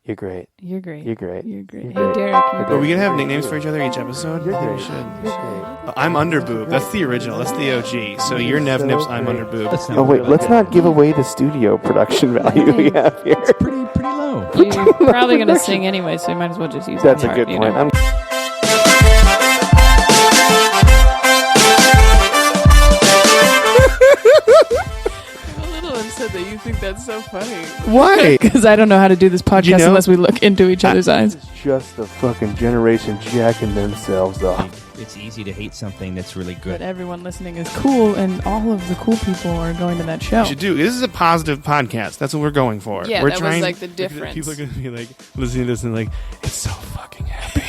You're great. You're great. You're great. You're great. You're Hey, great. Derek. Are we gonna have nicknames for each other each episode? You're I think great. we should. You're great. I'm Underboob. That's the original. That's the OG. So you're Nev Nips. I'm great. Underboob. Oh wait, let's not give away the studio production value we have here. It's pretty low. You're probably going to sing anyway, so you might as well just use That's that a part, good you point. know? I'm a little upset that you think that's so funny. Why? Because I don't know how to do this podcast unless we look into each other's eyes. It's just the fucking generation jacking themselves up. It's easy to hate something that's really But good. everyone listening is cool, and all of the cool people are going to that show. You should do. This is a positive podcast. That's what we're going for. Yeah, we're that was like the difference. People are going to be like listening to this and like, it's so fucking happy.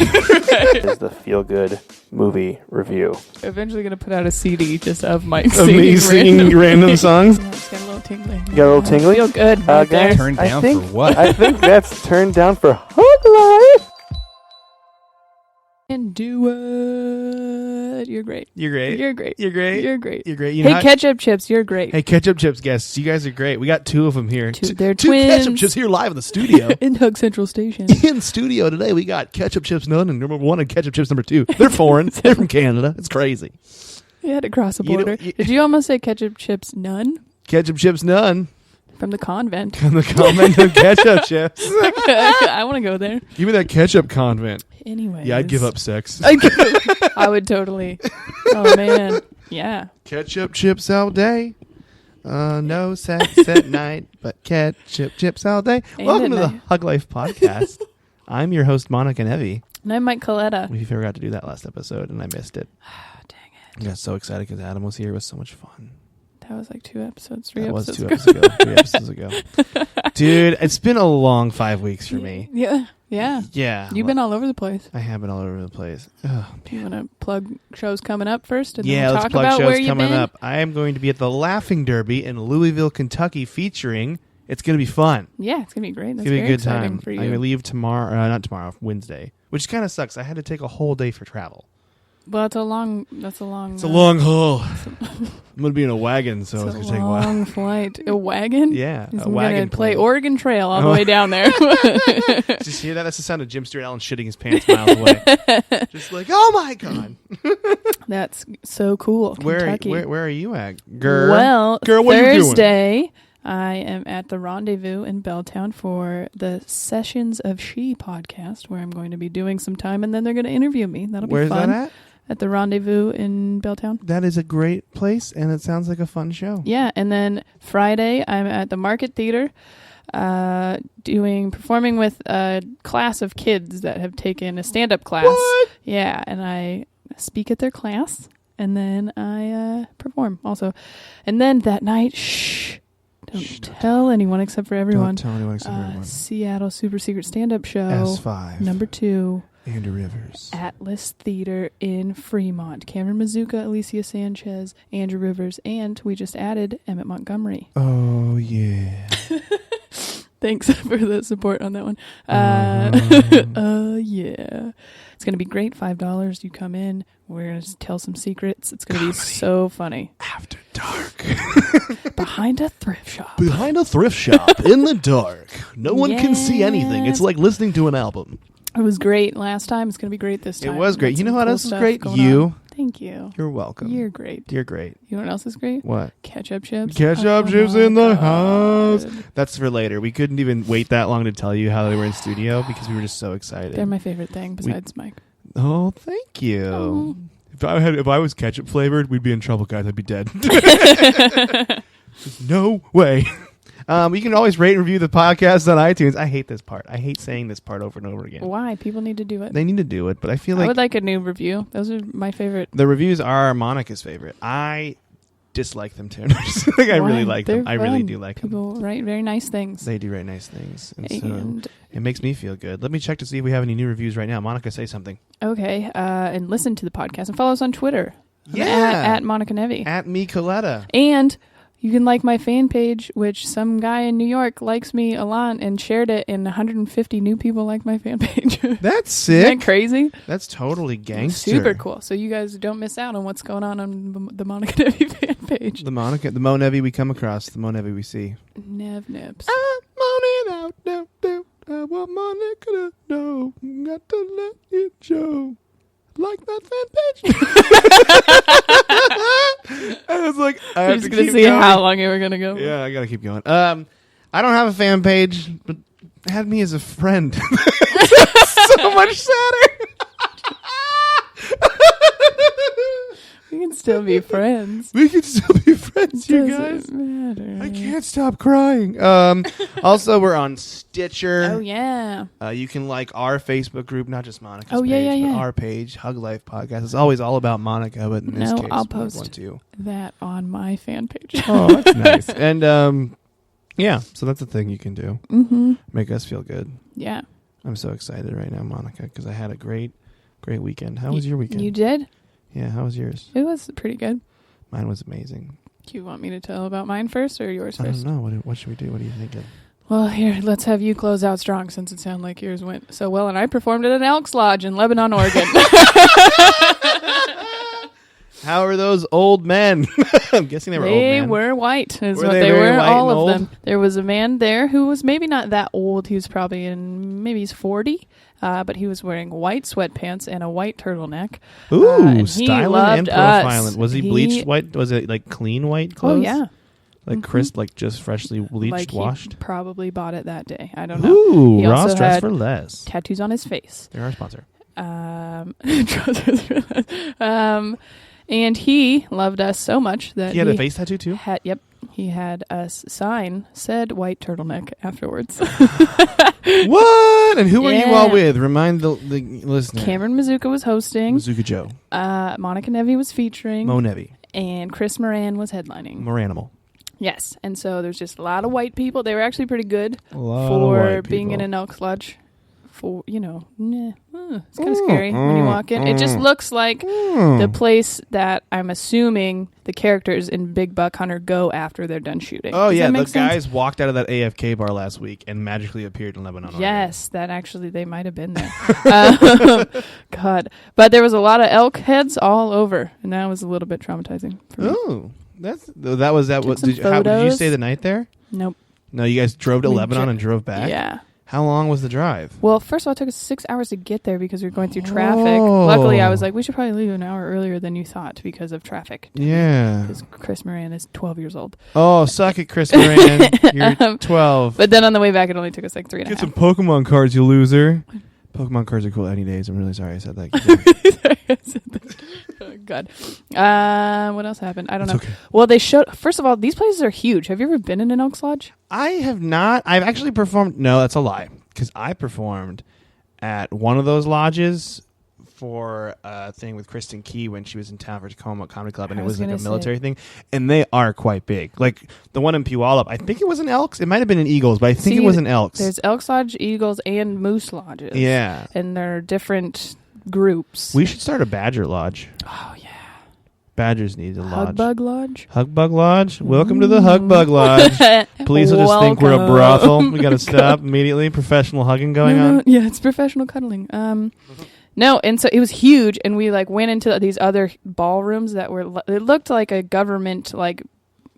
Is the feel good movie review. Eventually going to put out a CD just of Mike Of me singing random songs. Yeah, it's got a little tingly. You got a little tingly? Feel good. Right there. Guys, Turned down I think, for what? I think that's turned down for Hug Life. And do it. You're great. You're great. You're great. You're great. You're great. You're great. You know Hey, how- ketchup chips. You're great. Hey, ketchup chips guests. You guys are great. We got two of them here. They're two twins. ketchup chips here live in the studio. In Hug Central Station. In studio today, we got ketchup chips none and number one and ketchup chips number two. They're foreign. They're from Canada. It's crazy. You had to cross a You know, border. Did you almost say ketchup chips none? Ketchup chips none. From the convent. From the convent of ketchup chips. I want to go there. Give me that ketchup convent. Anyway. Yeah, I'd give up sex. I would totally. Oh, man. Yeah. Ketchup chips all day. No sex at night, but ketchup chips all day. And Welcome at to the night. Hug Life podcast. I'm your host, Monica Nevi. And I'm Mike Coletta. We forgot to do that last episode, and I missed it. Dang it. I got so excited because Adam was here. It was so much fun. That was like 2 episodes, 3 That was episodes 2 ago. episodes ago. 3 episodes ago. Dude, it's been a long 5 weeks for me. Yeah. Yeah. Yeah. You've been all over the place. I have been all over the place. Oh, Do you want to plug shows coming up first? And yeah, then we'll let's talk plug about where shows you've coming been? up. I am going to be at the Laughing Derby in Louisville, Kentucky, featuring. It's going to be fun. Yeah, it's going to be great. It's That's going to be a very good exciting time. for I'm you. going to leave tomorrow, not tomorrow, Wednesday, which kind of sucks. I had to take a whole day for travel. Well, that's a long. It's a long haul. I'm going to be in a wagon, so it's It's going a to take a while. long flight. A wagon? Yeah, He's a wagon. going to play plane. Oregon Trail all the Oh. way down there. Did you hear that? That's the sound of Jim Stewart Allen shitting his pants miles away. Just like, oh my God. That's so cool. Kentucky. Where are you at? Girl, Well, Girl, what are you doing? Thursday, I am at the Rendezvous in Belltown for the Sessions of She podcast, where I'm going to be doing some time, and then they're going to interview me. That'll be Where's fun. that at? At the Rendezvous in Belltown. That is a great place, and it sounds like a fun show. Yeah, and then Friday, I'm at the Market Theater performing with a class of kids that have taken a stand-up class. What? Yeah, and I speak at their class, and then I perform also. And then that night, don't tell anyone except for everyone. Don't tell anyone except for everyone. Seattle Super Secret Stand-Up Show, S5. number 2. Andrew Rivers. Atlas Theater in Fremont. Cameron Mazuka, Alicia Sanchez, Andrew Rivers, and we just added Emmett Montgomery. Oh, yeah. Thanks for the support on that one. Yeah. It's going to be great. $5. You come in. We're going to tell some secrets. It's going to be so funny. After dark. Behind a thrift shop. Behind a thrift shop in the dark. No one can see anything. It's Yes. like listening to an album. It was great last time. It's going to be great this time. It was great. Got You know some what cool else is stuff great? going You. on. Thank you. You're welcome. You're great. You're great. You know what else is great? What? Ketchup chips. Ketchup Oh chips my in the God. house. That's for later. We couldn't even wait that long to tell you how they were in studio because we were just so excited. They're my favorite thing besides Mike. Oh, thank you. Oh. If I was ketchup flavored, we'd be in trouble, guys. I'd be dead. There's no way. You can always rate and review the podcast on iTunes. I hate this part. I hate saying this part over and over again. Why? People need to do it. They need to do it, but I feel I like would like a new review. Those are my favorite. the reviews are Monica's favorite. I dislike them too. I really like them. They're I really fun. do like them. People write very nice things. They do write nice things. And so And it makes me feel good. Let me check to see if we have any new reviews right now. Monica, say something. okay, and listen to the podcast and follow us on Twitter. I'm Yeah. at Monica Nevi. At me, Coletta. And you can like my fan page, which some guy in New York likes me a lot and shared it, and 150 new people like my fan page. That's Isn't sick. that crazy? That's totally gangster. Super cool. So you guys don't miss out on what's going on the Monica Nevi fan page. The Mo Nevi we come across, the Mo Nevi we see. Nev Nips. I'm moaning out, no, no. I want Monica to know. Got to let you show. Like that fan page. I was like, I have just to gonna keep see going. how long you were gonna go. Yeah, I gotta keep going. I don't have a fan page, but add me as a friend. So much sadder. We can still be friends. We can still be friends, you guys. Doesn't matter. I can't stop crying. Also, we're on Stitcher. Oh yeah. You can like our Facebook group, not just Monica's Oh, page, yeah, yeah, but yeah. our page, Hug Life Podcast. It's always all about Monica, but in this No, case, I'll we post want to. that on my fan page. Oh, that's nice. And yeah, so that's the thing you can do. Mm-hmm. Make us feel good. Yeah. I'm so excited right now, Monica, because I had a great weekend. How was your weekend? You did? Yeah, how was yours? It was pretty good. Mine was amazing. Do you want me to tell about mine first or yours I first? don't know. What should we do? What are you thinking? Well, here, let's have you close out strong since it sounded like yours went so well. And I performed at an Elks Lodge in Lebanon, Oregon. How are those old men? I'm guessing they were old They men. were white, is Were what they they very were, white all and of old? them. There was a man there who was maybe not that old. He was probably maybe he's 40, but he was wearing white sweatpants and a white turtleneck. Ooh, and he styling and loved us. profiling. Was he bleached white? Was it like clean white Oh, clothes? yeah. Like crisp, like just freshly bleached, Like washed? he probably bought it that day. I don't know. Ooh, He Ross also dress had for less. tattoos on his face. They're our sponsor. And he loved us so much that He had a face tattoo too? he had us sign said white turtleneck afterwards. What? And who were you all Yeah. with? Remind the listener. Cameron Mazuka was hosting. Mazuka Joe. Monica Nevi was featuring. Mo Nevi. And Chris Moran was headlining. Moranimal. Yes. And so there's just a lot of white people. They were actually pretty good A lot of for white being in people. an Elks Lodge. For, it's kind of scary when you walk in. It just looks like the place that I'm assuming the characters in Big Buck Hunter go after they're done shooting. Oh, Does yeah. that The make sense? guys walked out of that AFK bar last week and magically appeared in Lebanon. Yes, that actually they might have been there. God. But there was a lot of elk heads all over, and that was a little bit traumatizing for me. Oh, that was that. Took What some did you photos. stay the night there? Nope. No, you guys drove to We Lebanon dro- and drove back? Yeah. How long was the drive? Well, first of all, it took us 6 hours to get there because we were going through traffic. Oh. Luckily, I was like, we should probably leave an hour earlier than you thought because of traffic. Yeah. Because Chris Moran is 12 years old. Oh, suck it, Chris Moran. You're 12. But then on the way back, it only took us like 3.5 Get some Pokemon cards, you loser. Pokemon cards are cool any days. I'm really sorry I said that. Oh, God. What else happened? I don't know. It's okay. Well, they showed... First of all, these places are huge. Have you ever been in an Elks Lodge? I have not. I've actually performed. No, that's a lie. Because I performed at one of those lodges for a thing with Kristen Key when she was in town for Tacoma Comedy Club, and I it was was like a gonna say. military thing. And they are quite big. Like the one in Puyallup, I think it was an Elks. It might have been an Eagles, but I think See, it was an Elks. There's Elks Lodge, Eagles, and Moose Lodges. Yeah. And they're different groups. We should start a Badger Lodge. Oh, yeah. Badgers need a lodge. Hugbug Lodge? Hugbug Lodge? Welcome to the Hugbug Lodge. Police will just think we're a Welcome. brothel. We got to stop immediately. Professional hugging going on. Yeah, it's professional cuddling. No, and so it was huge, and we like went into these other ballrooms that were. It looked like a government like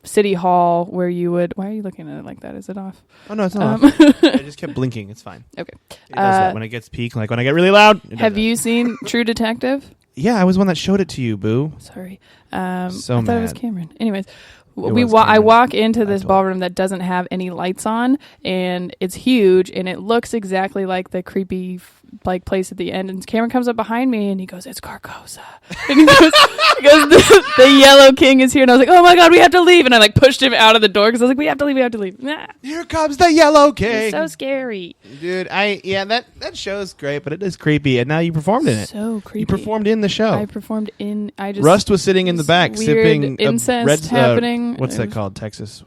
city hall where you would. Why are you looking at it like that? Is it off? Oh, no, it's not. I just kept blinking. It's fine. Okay. It does that when it gets peak. Like when I get really loud. It does Have that. you seen True Detective? Yeah, I was one that showed it to you, boo. Sorry. So I thought it was mad. Cameron. Anyways, I Cameron. walk into this told. ballroom that doesn't have any lights on, and it's huge, and it looks exactly like the creepy like place at the end. And Cameron comes up behind me, and he goes, "It's Carcosa." And he goes, the Yellow King is here. And I was like, "Oh my God, we have to leave!" And I like pushed him out of the door because I was like, "We have to leave. Nah, Here comes the Yellow it's King. so scary, Dude, that show's great, but it is creepy. And now you performed in it. so creepy." You performed in the show. I performed in. I just Rust was sitting in the back weird sipping incest happening. What's It that was- called? Texas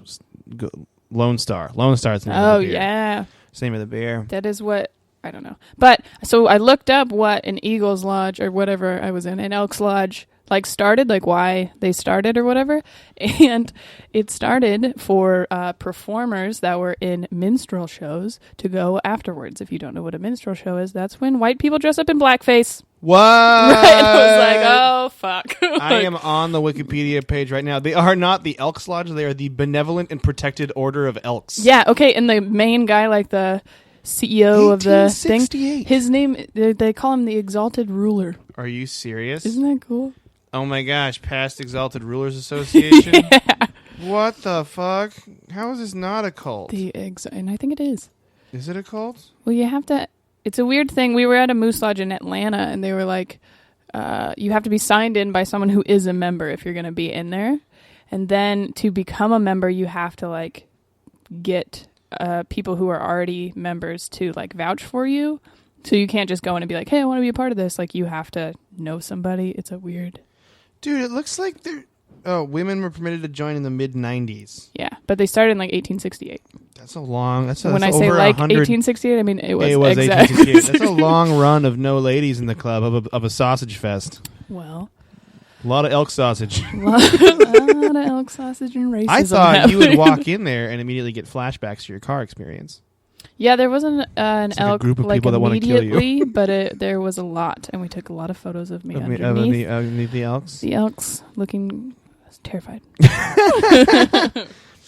Lone Star. Lone Star is the name of Oh the beer. yeah. It's the name of the beer. That is what I don't know. But so I looked up what an Eagles Lodge or whatever I was in, an Elks Lodge like started, like why they started or whatever. And it started for performers that were in minstrel shows to go afterwards. If you don't know what a minstrel show is, that's when white people dress up in blackface. What? Right? I was like, oh fuck. I am on the Wikipedia page right now. They are not the Elks Lodge. They are the Benevolent and Protected Order of Elks. Yeah, okay, and the main guy, like the CEO of the thing. 1868. His name, they call him the Exalted Ruler. Are you serious? Isn't that cool? Oh my gosh, Past Exalted Rulers Association? Yeah. What the fuck? How is this not a cult? And I think it is. Is it a cult? Well, you have to. It's a weird thing. We were at a Moose Lodge in Atlanta, and they were like, you have to be signed in by someone who is a member if you're going to be in there. And then to become a member, you have to like get people who are already members to like vouch for you. So you can't just go in and be like, hey, I want to be a part of this. Like you have to know somebody. It's a weird. Dude, it looks like women were permitted to join in the mid-90s. Yeah, but they started in like 1868. That's a long... That's when that's I say over like 100, 1868, I mean it was 1868. exactly. That's a long run of no ladies in the club of a sausage fest. Well, a lot of elk sausage. a lot of elk sausage and racism. I thought you happening. would walk in there and immediately get flashbacks to your car experience. Yeah, there wasn't an It's like elk a group of like people that want to kill immediately, you. but there was a lot, and we took a lot of photos of me underneath. Underneath the elks? The elks looking terrified.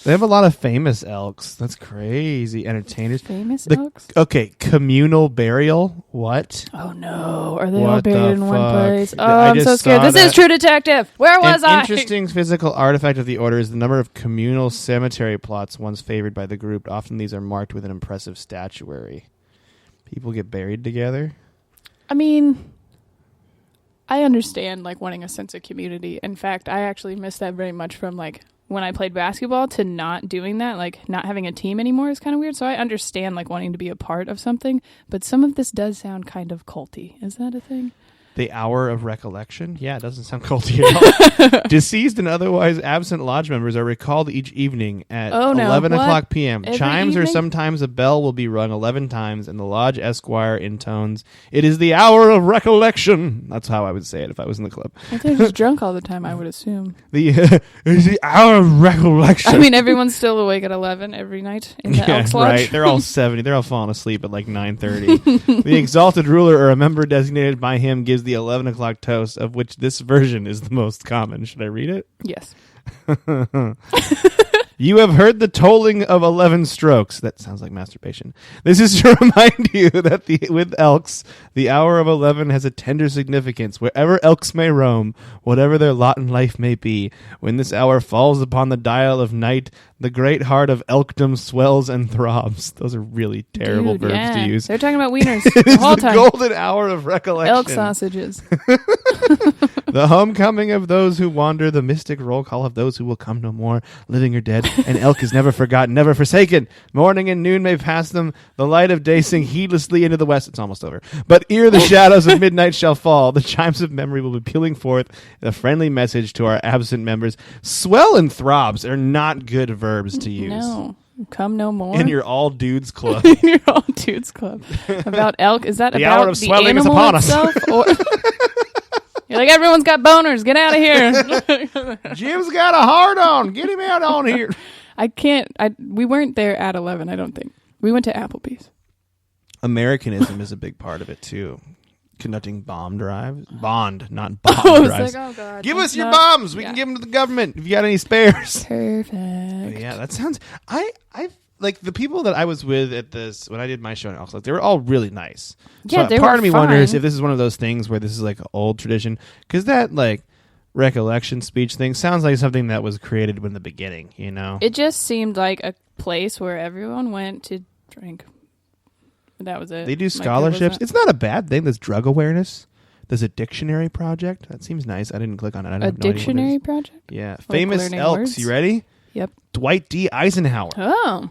They have a lot of famous elks. That's crazy. Entertainers. Famous The- elks? Okay, communal burial. What? Oh no, are they all What the buried in one fuck? place? Oh, I I'm so just scared. saw This is that. True Detective. Where was An I? interesting physical artifact of the order is the number of communal cemetery plots once favored by the group. Often these are marked with an impressive statuary. People get buried together. I mean, I understand like wanting a sense of community. In fact, I actually miss that very much from like when I played basketball to not doing that, like not having a team anymore is kind of weird. So I understand like wanting to be a part of something, but some of this does sound kind of culty. Is that a thing? The Hour of Recollection? Yeah, it doesn't sound culty at all. Deceased and otherwise absent lodge members are recalled each evening at Oh, no. 11 What? o'clock p.m. Every Chimes or evening? sometimes a bell will be rung 11 times, and the lodge esquire intones, "It is the hour of recollection." That's how I would say it if I was in the club. If they're just drunk all the time, I would assume. It is the hour of recollection. I mean, everyone's still awake at 11 every night in the Elks Lodge. Right. They're all 70. They're all falling asleep at like 9:30. The exalted ruler or a member designated by him gives the 11 o'clock toast, of which this version is the most common. Should I read it? Yes. You have heard the tolling of 11 strokes. That sounds like masturbation. This is to remind you that with elks, the hour of 11 has a tender significance. Wherever elks may roam, whatever their lot in life may be, when this hour falls upon the dial of night, the great heart of elkdom swells and throbs. Those are really terrible Dude, verbs yeah. to use. They're talking about wieners It the is whole the time. golden hour of recollection. Elk sausages. The homecoming of those who wander, the mystic roll call of those who will come no more, living or dead. An elk is never forgotten, never forsaken. Morning and noon may pass them. The light of day sing heedlessly into the west. It's almost over. But ere the shadows of midnight shall fall, the chimes of memory will be pealing forth a friendly message to our absent members. Swell and throbs are not good verbs to use. No. Come no more. In your all dudes club. In your all dudes club. About elk. Is that The about hour of the swelling is animal upon us. itself? Or you're like, everyone's got boners. Get out of here. Jim's got a hard on. Get him out on here. I can't. We weren't there at 11, I don't think. We went to Applebee's. Americanism is a big part of it too. Conducting bomb drives. Bond, not bomb I was drives. like, oh, God. Give that's us your not- bombs. We yeah. can give them to the government if you got any spares. Perfect. But yeah, that sounds. I like the people that I was with at this when I did my show in Oxford. They were all really nice. Yeah, so they part were of me wonders fine. if this is one of those things where this is like an old tradition, because that like recollection speech thing sounds like something that was created in the beginning. You know, It just seemed like a place where everyone went to drink. That was it. they do Like, there scholarships. wasn't- It's not a bad thing. There's drug awareness. There's a dictionary project. That seems nice. I didn't click on it. I don't A have no idea what it dictionary is. project? Yeah. Famous learning elks. words? You ready? Yep. Dwight D. Eisenhower. Oh.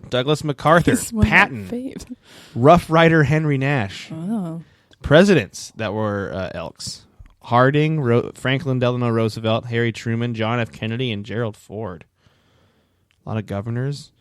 Douglas MacArthur. He's one of my Patton. faves. Rough Rider Henry Nash. Oh. Presidents that were elks. Harding, Franklin Delano Roosevelt, Harry Truman, John F. Kennedy, and Gerald Ford. A lot of governors.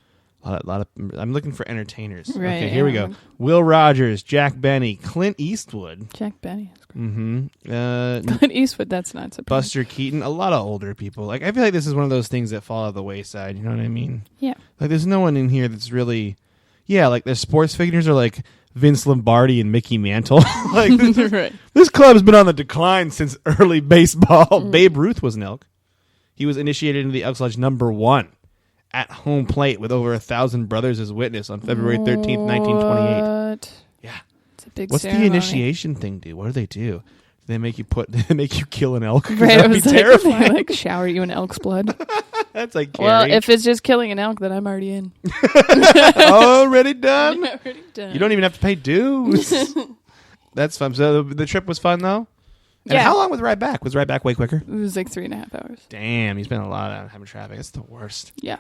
A lot of. I'm looking for entertainers. Right, Okay, here we yeah. go. Will Rogers, Jack Benny, Clint Eastwood. Jack Benny. Mm-hmm. Clint Eastwood, that's not surprising. Buster Keaton. A lot of older people. Like I feel like this is one of those things that fall out of the wayside. You know what I mean? Yeah. Like there's no one in here that's really. Yeah, like their sports figures are like Vince Lombardi and Mickey Mantle. Like Right. this club's been on the decline since early baseball. Babe Ruth was an elk. He was initiated into the Elks Lodge #1 at home plate with over 1,000 brothers as witness on February 13th, 1928. What? Yeah. It's a big What's ceremony. the initiation thing do? What do they do? They make you kill an elk? 'Cause Right, that it would be was like, terrifying. they, like shower you in elk's blood. That's like Well, Carrie. if it's just killing an elk, then I'm already in. Already done? Already done. You don't even have to pay dues. That's fun. So the trip was fun, though? And Yeah. how long was the ride back? Was the ride back way quicker? It was like 3.5 hours. Damn, you spent a lot on having traffic. That's the worst. Yeah.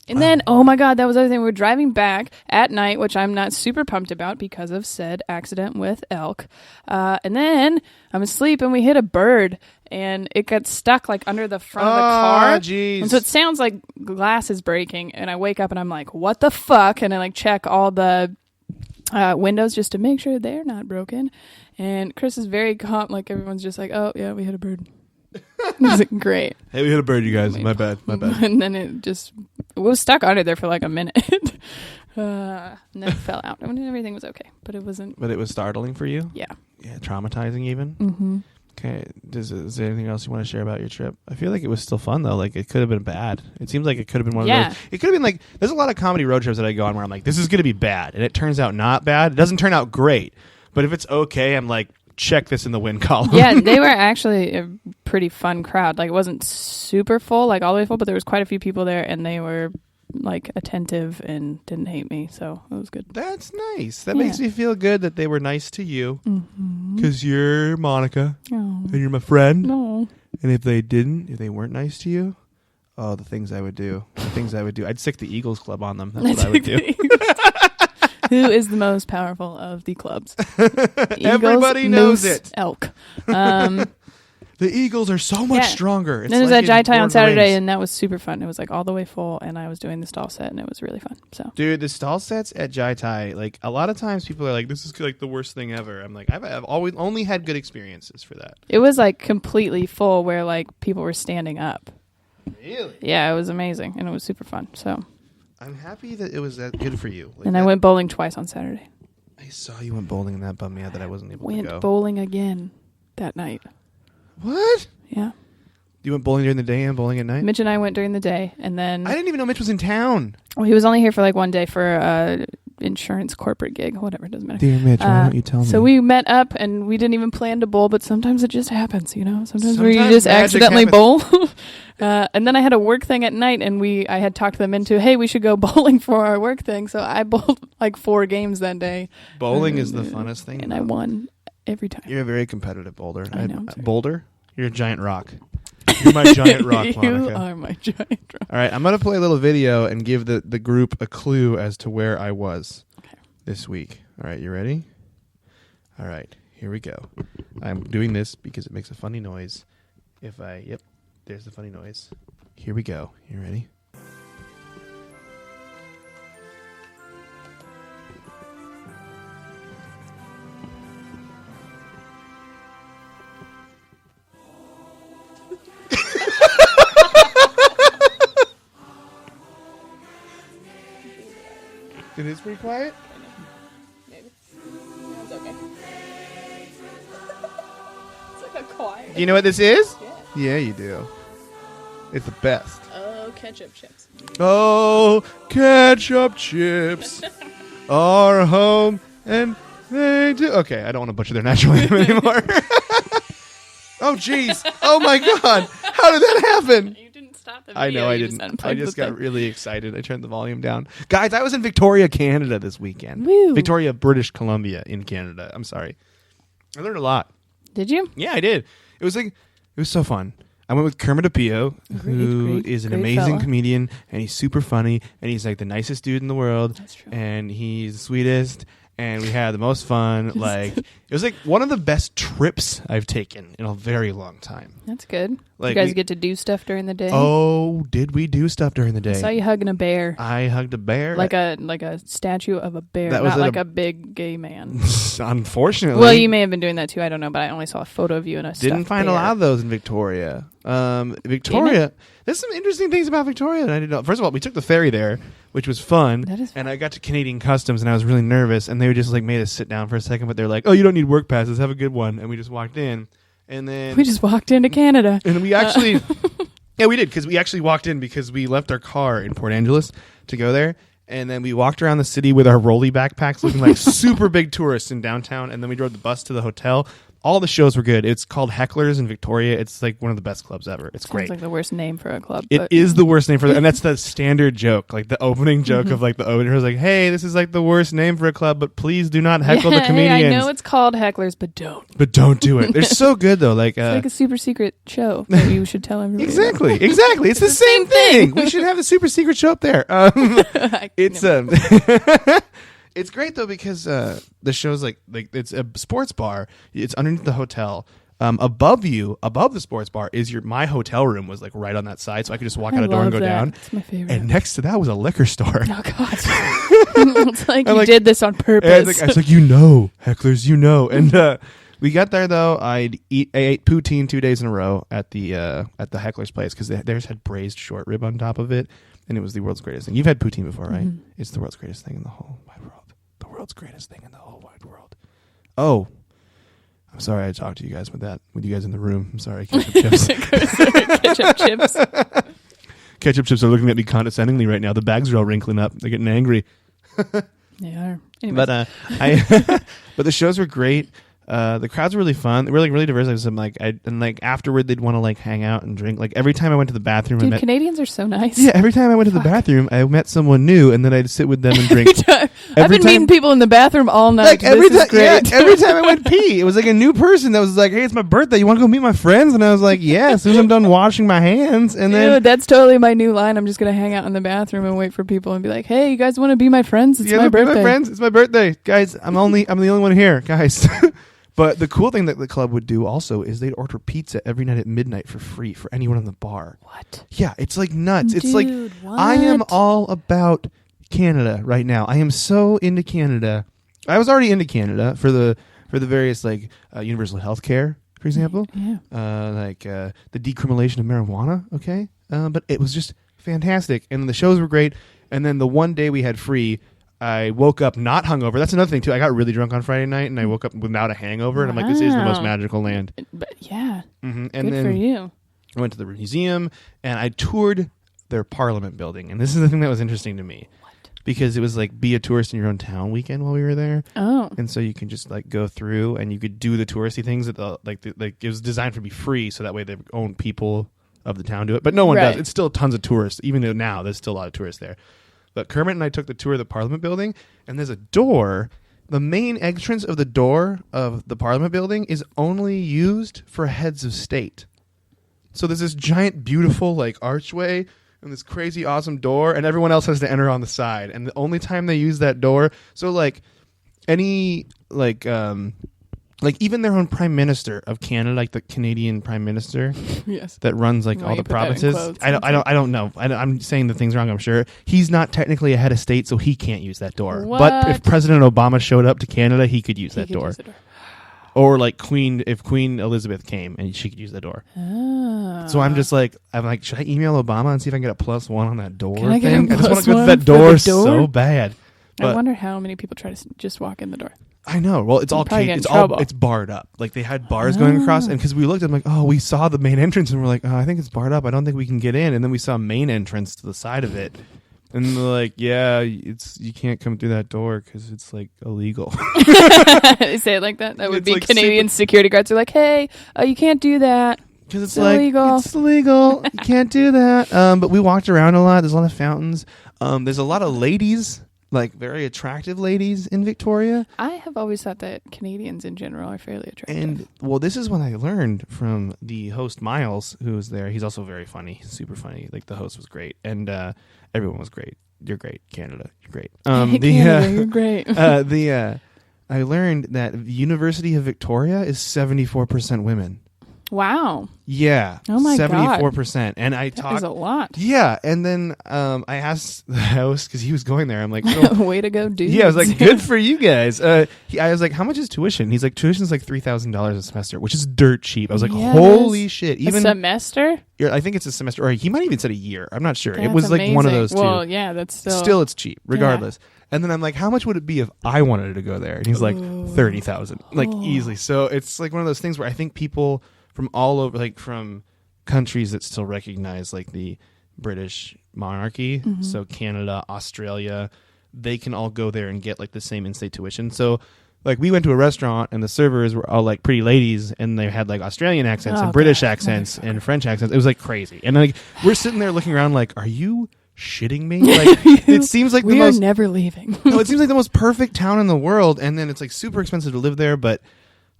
And then, oh my God, that was the other thing. We were driving back at night, which I'm not super pumped about because of said accident with elk. And then I'm asleep and we hit a bird and it got stuck like under the front of the car. Jeez. And so it sounds like glass is breaking. And I wake up and I'm like, what the fuck? And I like check all the windows just to make sure they're not broken. And Chris is very calm. Like everyone's just like, oh yeah, we hit a bird. It was like, great. Hey, we hit a bird, you guys. My bad. And then it was stuck under there for like a minute. And then it fell out. I mean, everything was okay, but it wasn't. But it was startling for you? Yeah. Yeah, traumatizing even? Mm-hmm. Okay. Is there anything else you want to share about your trip? I feel like it was still fun, though. Like, it could have been bad. It seems like it could have been one of those. It could have been like, there's a lot of comedy road trips that I go on where I'm like, this is going to be bad. And it turns out not bad. It doesn't turn out great. But if it's okay, I'm like, check this in the win column. Yeah, they were actually a pretty fun crowd. Like, it wasn't super full, like all the way full, but there was quite a few people there, and they were like attentive and didn't hate me, so it was good. That's nice. That makes me feel good that they were nice to you. Because you're Monica, and you're my friend. No. And if they weren't nice to you, oh, the things I would do. I'd stick the Eagles Club on them. That's what I would do. Who is the most powerful of the clubs? Everybody knows moose, it. Elk. The Eagles are so much stronger. Then it was at Jai Tai on Saturday, and that was super fun. It was like all the way full, and I was doing the stall set, and it was really fun. So, dude, the stall sets at Jai Tai, like a lot of times people are like, "This is like the worst thing ever." I'm like, I've always only had good experiences for that. it was like completely full, where like people were standing up. Really? Yeah, it was amazing, and it was super fun. So, I'm happy that it was that good for you. Like and I went bowling twice on Saturday. I saw you went bowling, and that bummed me out that I wasn't able to go. Went bowling again that night. What? Yeah. You went bowling during the day and bowling at night? Mitch and I went during the day, and then I didn't even know Mitch was in town. well, he was only here for like one day for a insurance corporate gig. Whatever, it doesn't matter. Dear Mitch, why don't you tell me? So we met up, and we didn't even plan to bowl, but sometimes it just happens, you know? Sometimes where you Sometimes just magic accidentally happens. bowl. And then I had a work thing at night, and I had talked them into, hey, we should go bowling for our work thing. So I bowled like 4 games that day. Bowling is the funnest thing. And I won every time. You're a very competitive bowler. I know. Boulder? You're a giant rock. You're my giant rock, Monica. You are my giant rock. All right, I'm going to play a little video and give the group a clue as to where I was this week. All right, you ready? All right, here we go. I'm doing this because it makes a funny noise. Yep, there's the funny noise. Here we go. You ready? It is pretty quiet? Maybe. It's okay. It's like a choir. Do you know what this is? Yeah. Yeah, you do. It's the best. Oh, ketchup chips. Oh, ketchup chips are home and they do. Okay, I don't want to butcher their national anthem anymore. Oh, jeez. Oh, my God. How did that happen? You didn't stop the video. I know I you didn't. Just I just the got thing. really excited. I turned the volume down. Guys, I was in Victoria, Canada this weekend. Woo. Victoria, British Columbia in Canada. I'm sorry. I learned a lot. Did you? Yeah, I did. It was so fun. I went with Kermit Apio, who is an amazing fella. comedian, and he's super funny, and he's like the nicest dude in the world. That's true. And he's the sweetest, and we had the most fun. Like, it was like one of the best trips I've taken in a very long time. That's good. Like, you guys get to do stuff during the day. Oh, did we do stuff during the I saw day? you hugging a bear, I hugged a bear. like a statue of a bear, That was not at like a- a big gay man. Unfortunately. Well, you may have been doing that too. I don't know, but I only saw a photo of you in a Didn't stuffed find bear. a lot of those in Victoria. Victoria, there's some interesting things about Victoria that I didn't know. First of all, we took the ferry there, which was fun. That is fun. And I got to Canadian Customs, and I was really nervous. And they were just like made us sit down for a second, but they're like, "Oh, you don't need work passes. Have a good one." And we just walked in, and then We just walked into Canada. and we actually Yeah, we did, because we actually walked in because we left our car in Port Angeles to go there. And then we walked around the city with our rolly backpacks looking like super big tourists in downtown. And then we drove the bus to the hotel. All the shows were good. It's called Hecklers in Victoria. It's like one of the best clubs ever. It's great. Sounds like the worst name for a club. It is the worst name for and that's the standard joke. Like the opening joke of like the opener was like, hey, this is like the worst name for a club, but please do not heckle the comedians. Hey, I know it's called Hecklers, but don't. But don't do it. They're so good though. Like, it's like a super secret show that you should tell everybody. Exactly. It's the same thing. We should have a super secret show up there. It's It's great though because the show's like it's a sports bar. It's underneath the hotel. Above the sports bar is my hotel room was like right on that side, so I could just walk out a door and go down. It's my favorite. And next to that was a liquor store. Oh god, it's like you did this on purpose. I was like, hecklers, and we got there though. I ate poutine 2 days in a row at the hecklers place because theirs had braised short rib on top of it. And it was the world's greatest thing. You've had poutine before, right? Mm-hmm. It's the world's greatest thing in the whole wide world. The world's greatest thing in the whole wide world. Oh, I'm sorry I talked to you guys with you guys in the room. I'm sorry, ketchup chips. Ketchup chips. Ketchup chips are looking at me condescendingly right now. The bags are all wrinkling up. They're getting angry. They are. Anyways. But but the shows were great. The crowds were really fun. They were like really diverse. Afterward they'd want to like hang out and drink. Like every time I went to the bathroom, dude, Canadians are so nice. Yeah, every time I went to the bathroom, I met someone new, and then I'd sit with them and drink. I've been meeting people in the bathroom all night. Like every time I went pee, it was like a new person that was like, "Hey, it's my birthday. You want to go meet my friends?" And I was like, "Yeah." As soon as I'm done washing my hands, and then dude, that's totally my new line. I'm just gonna hang out in the bathroom and wait for people and be like, "Hey, you guys want to be my friends? It's my birthday." My friends, it's my birthday, guys. I'm the only one here, guys. But the cool thing that the club would do also is they'd order pizza every night at midnight for free for anyone in the bar. What? Yeah, it's like nuts. Dude, it's like what? I am all about Canada right now. I am so into Canada. I was already into Canada for the various like universal health care, for example. Yeah. The decriminalization of marijuana. Okay, but it was just fantastic, and the shows were great. And then the one day we had free, I woke up not hungover. That's another thing too. I got really drunk on Friday night, and I woke up without a hangover. And I'm like, this is the most magical land. But yeah, and good then for you. I went to the museum and I toured their Parliament building. And this is the thing that was interesting to me, because it was like be a tourist in your own town weekend while we were there. Oh, and so you can just like go through and you could do the touristy things that it was designed to be free, so that way their own people of the town do it. But no one does. It's still tons of tourists, even though now there's still a lot of tourists there. But Kermit and I took the tour of the Parliament building, and there's a door. The main entrance of the door of the Parliament building is only used for heads of state. So there's this giant, beautiful like archway and this crazy, awesome door, and everyone else has to enter on the side. And the only time they use that door, so like any like even their own prime minister of Canada, like the Canadian prime minister, yes, that runs like all the provinces. I don't know. I'm saying the thing's wrong. I'm sure he's not technically a head of state, so he can't use that door. What? But if President Obama showed up to Canada, he could use that door. Or like if Queen Elizabeth came and she could use that door. Oh. So I'm like, should I email Obama and see if I can get a +1 on that door thing? I just want to go to that door so bad. I wonder how many people try to just walk in the door. I know. Well, it's all it's barred up. Like they had bars going across, and because we looked, I'm like, oh, we saw the main entrance, and we're like, oh, I think it's barred up. I don't think we can get in. And then we saw main entrance to the side of it, and they're like, yeah, you can't come through that door because it's like illegal. They say it like that. That would be like Canadian security guards are like, hey, you can't do that. Because it's like illegal. It's illegal. You can't do that. But we walked around a lot. There's a lot of fountains. There's a lot of ladies. Like very attractive ladies in Victoria. I have always thought that Canadians in general are fairly attractive. And well, this is what I learned from the host Miles, who was there. He's also very funny, super funny. Like the host was great, and everyone was great. You're great, Canada. You're great. Canada, you're great. I learned that the University of Victoria is 74% women. Wow. Yeah. Oh my 74%. And I talked. That is a lot. Yeah. And then I asked the host, because he was going there. I'm like, way to go, dude. Yeah. I was like, good for you guys. I was like, how much is tuition? He's like, tuition's like $3,000 a semester, which is dirt cheap. I was like, holy shit. Even a semester? I think it's a semester, or he might even said a year. I'm not sure. That's it was like amazing. one of those two. Well, yeah, that's still it's cheap, regardless. Yeah. And then I'm like, how much would it be if I wanted to go there? And he's like, 30,000, like easily. So it's like one of those things where I think people from all over, like from countries that still recognize like the British monarchy. Mm-hmm. So Canada, Australia, they can all go there and get like the same in-state tuition. So like we went to a restaurant and the servers were all like pretty ladies and they had like Australian accents and British accents and French accents. It was like crazy. And like we're sitting there looking around like, are you shitting me? Like it seems like we are never leaving. no, it seems like the most perfect town in the world, and then it's like super expensive to live there, but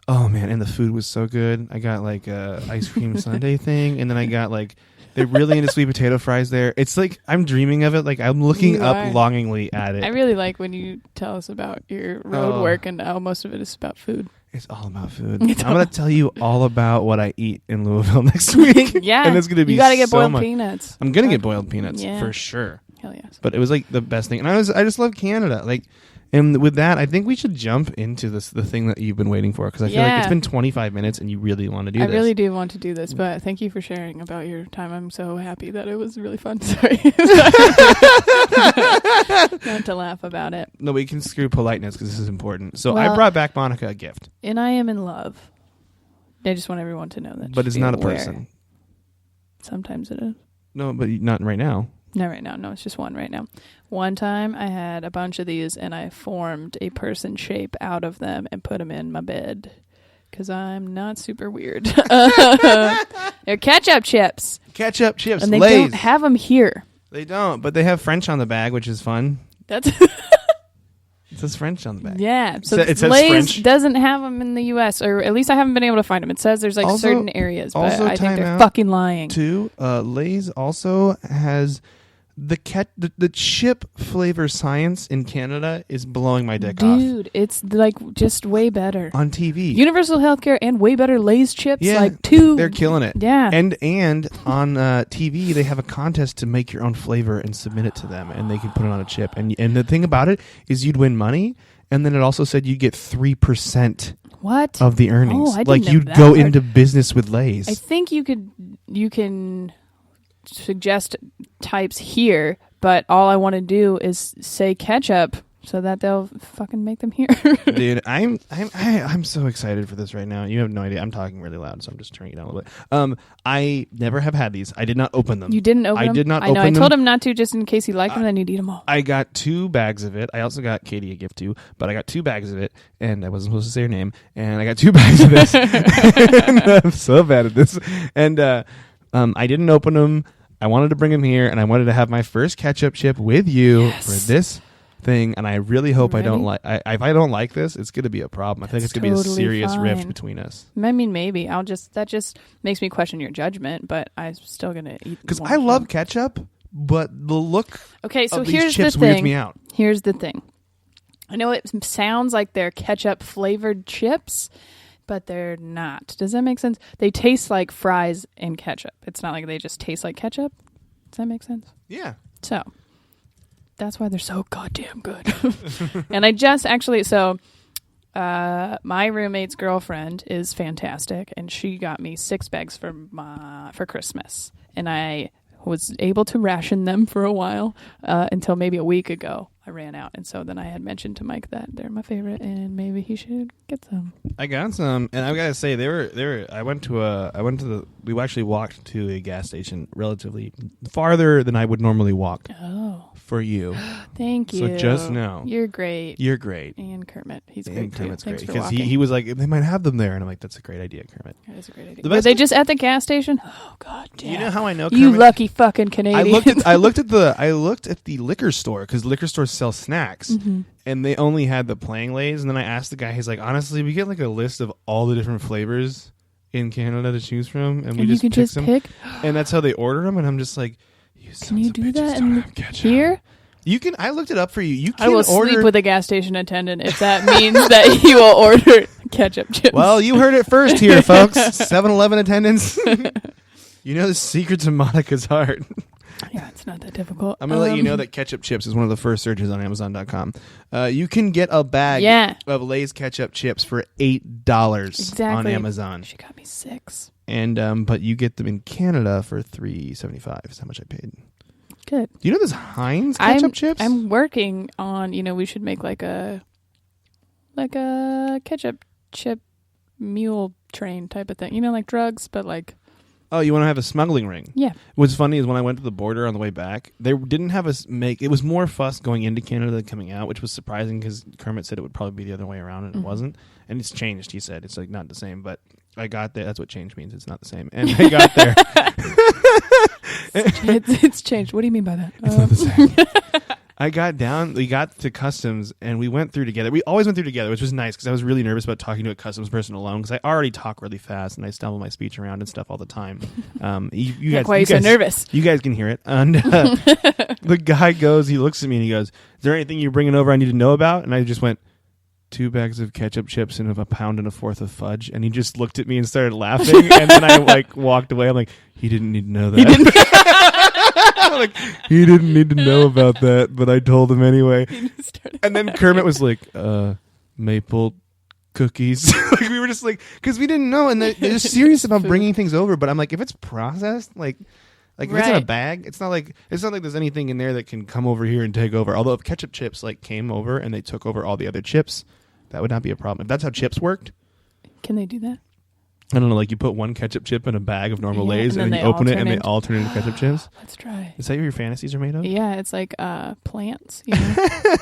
oh man, and the food was so good. I got like a ice cream sundae thing, and then I got like they're really into sweet potato fries there. It's like I'm dreaming of it. Like I'm looking up longingly at it. I really like when you tell us about your road work and how most of it is about food. It's all about food. I'm going to tell you all about what I eat in Louisville next week. Yeah. And it's going to be you got to get so boiled much. peanuts. I'm going to get boiled peanuts Yeah. for sure. Hell yes. But it was like the best thing. And I just love Canada. Like, and with that, I think we should jump into the thing that you've been waiting for, because I feel like it's been 25 minutes and you really want to do this. I really do want to do this, but thank you for sharing about your time. I'm so happy that it was really fun. Sorry. Not to laugh about it. No, we can screw politeness because this is important. So Well, I brought back Monica a gift. And I am in love. I just want everyone to know that. But it's be not a aware. person. Sometimes it is. No, but not right now. Not right now. No, it's just one right now. One time I had a bunch of these and I formed a person shape out of them and put them in my bed because I'm not super weird. They're ketchup chips. Ketchup chips, And they Lay's. don't have them here. They don't, but they have French on the bag, which is fun. That's It says French on the bag. yeah. So It says Lay's French. doesn't have them in the U.S. or at least I haven't been able to find them. It says there's like Also- certain areas, but also I think time they're out. fucking lying. Too, Lay's also has the chip flavor science in Canada is blowing my dick off Dude, it's like just way better. on TV. Universal healthcare and way better Lay's chips. Yeah, like two. they're killing it. Yeah. And on TV they have a contest to make your own flavor and submit it to them, and they can put it on a chip. And the thing about it is you'd win money, and then it also said you'd get 3% What? of the earnings. Oh, I didn't like know you'd that go part. into business with Lay's. I think you can suggest types here, but all I want to do is say ketchup so that they'll fucking make them here. Dude, I'm so excited for this right now. You have no idea. I'm talking really loud, so I'm just turning it down a little bit. I never have had these. I did not open them. You didn't open them? I did not I know. open I told them. him not to just in case he liked them, then he'd eat them all. I got 2 bags of it. I also got Katie a gift too, but I got 2 bags of it, and I wasn't supposed to say her name. And I got 2 bags of this. And I'm so bad at this. And I didn't open them. I wanted to bring them here, and I wanted to have my first ketchup chip with you for this thing. And I really hope I don't like. If I don't like this, it's going to be a problem. I think it's going to be a totally serious rift fine. between us. I mean, maybe. That just makes me question your judgment, but I'm still going to eat Because one I of love them. ketchup, but the look Okay, so of these here's chips the weirds thing. me out. Here's the thing. I know it sounds like they're ketchup flavored chips, but they're not. Does that make sense? They taste like fries and ketchup. It's not like they just taste like ketchup. Does that make sense? Yeah. So that's why they're so goddamn good. And I just actually, my roommate's girlfriend is fantastic, and she got me 6 bags for Christmas, and I was able to ration them for a while until maybe a week ago. I ran out, and so then I had mentioned to Mike that they're my favorite, and maybe he should get some. I got some, and I gotta say they were. We actually walked to a gas station relatively farther than I would normally walk Oh, for you. thank you. So just know You're great. you're great. And Kermit, he's And great Kermit's too. Thanks great for because walking. he was like, they might have them there, and I'm like, that's a great idea, Kermit. That is a great idea. The Were best they thing- just at the gas station? Oh god damn! You know how I know You Kermit? lucky fucking Canadian. I looked at the liquor store because liquor stores sell snacks, Mm-hmm. and they only had the Playing Lays. And then I asked the guy, he's like, honestly, we get like a list of all the different flavors in Canada to choose from, and we and you just can pick just some, pick. and that's how they order them. And I'm just like, Can you do that in here? You can. I looked it up for you. You can I will order. sleep with a gas station attendant if that means that he will order ketchup chips. Well, you heard it first here, folks. 7-Eleven attendants. You know the secret to Monica's heart. yeah, it's not that difficult. I'm going to let you know that ketchup chips is one of the first searches on Amazon.com. You can get a bag of Lay's ketchup chips for $8 on Amazon. She got me 6. And but you get them in Canada for $3.75 is how much I paid. Good. Do you know there's Heinz ketchup chips? I'm working on. We should make like a ketchup chip mule train type of thing. Like drugs, but like Oh, you want to have a smuggling ring? Yeah. What's funny is when I went to the border on the way back, they didn't have us make. It was more fuss going into Canada than coming out, which was surprising because Kermit said it would probably be the other way around, and it wasn't. And it's changed. He said it's like not the same, but I got there. That's what change means. It's not the same. And I got there. It's changed. What do you mean by that? It's not the same. I got down. We got to customs, and we went through together. We always went through together, which was nice because I was really nervous about talking to a customs person alone because I already talk really fast and I stumble my speech around and stuff all the time. You guys, why are you so nervous? You guys can hear it. And the guy goes, he looks at me and he goes, "Is there anything you're bringing over I need to know about?" And I just went, 2 bags of ketchup chips and a pound and a fourth of fudge. And he just looked at me and started laughing. And then I walked away. I'm like, he didn't need to know that. I'm like, he didn't need to know about that, but I told him anyway. And then Kermit was like, maple cookies. We were just like, because we didn't know. And they're just serious about bringing things over. But I'm like, if it's processed, like if it's in a bag, it's not like there's anything in there that can come over here and take over. Although if ketchup chips came over and they took over all the other chips, that would not be a problem. If that's how chips worked. Can they do that? I don't know, you put one ketchup chip in a bag of normal Lay's and then you open it and they all turn into ketchup chips. Let's try. Is that what your fantasies are made of? Yeah, it's like plants. You know?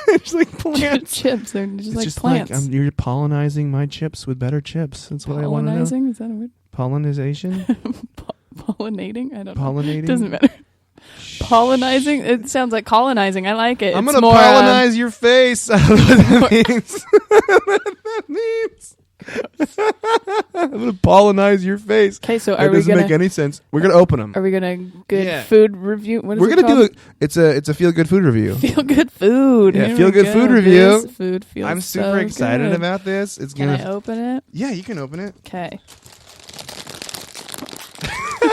It's like plants. Chips. They're just it's like just plants. You're pollinizing my chips with better chips. That's what I want to know. Pollinizing? Is that a word? Pollinization? Pollinating? I don't know. Pollinating? Doesn't matter. Pollinizing? It sounds like colonizing. I like it. I'm going to pollinize your face. I don't know what that means. That means. I'm going to pollinize your face. Okay, so that doesn't make any sense. We're going to open them. Are we going to food review? What is We're going to do it's a feel good food review. Feel good food. Yeah, feel good food review. This food feels I'm super excited good. about this. Can I open it? Yeah, you can open it. Okay.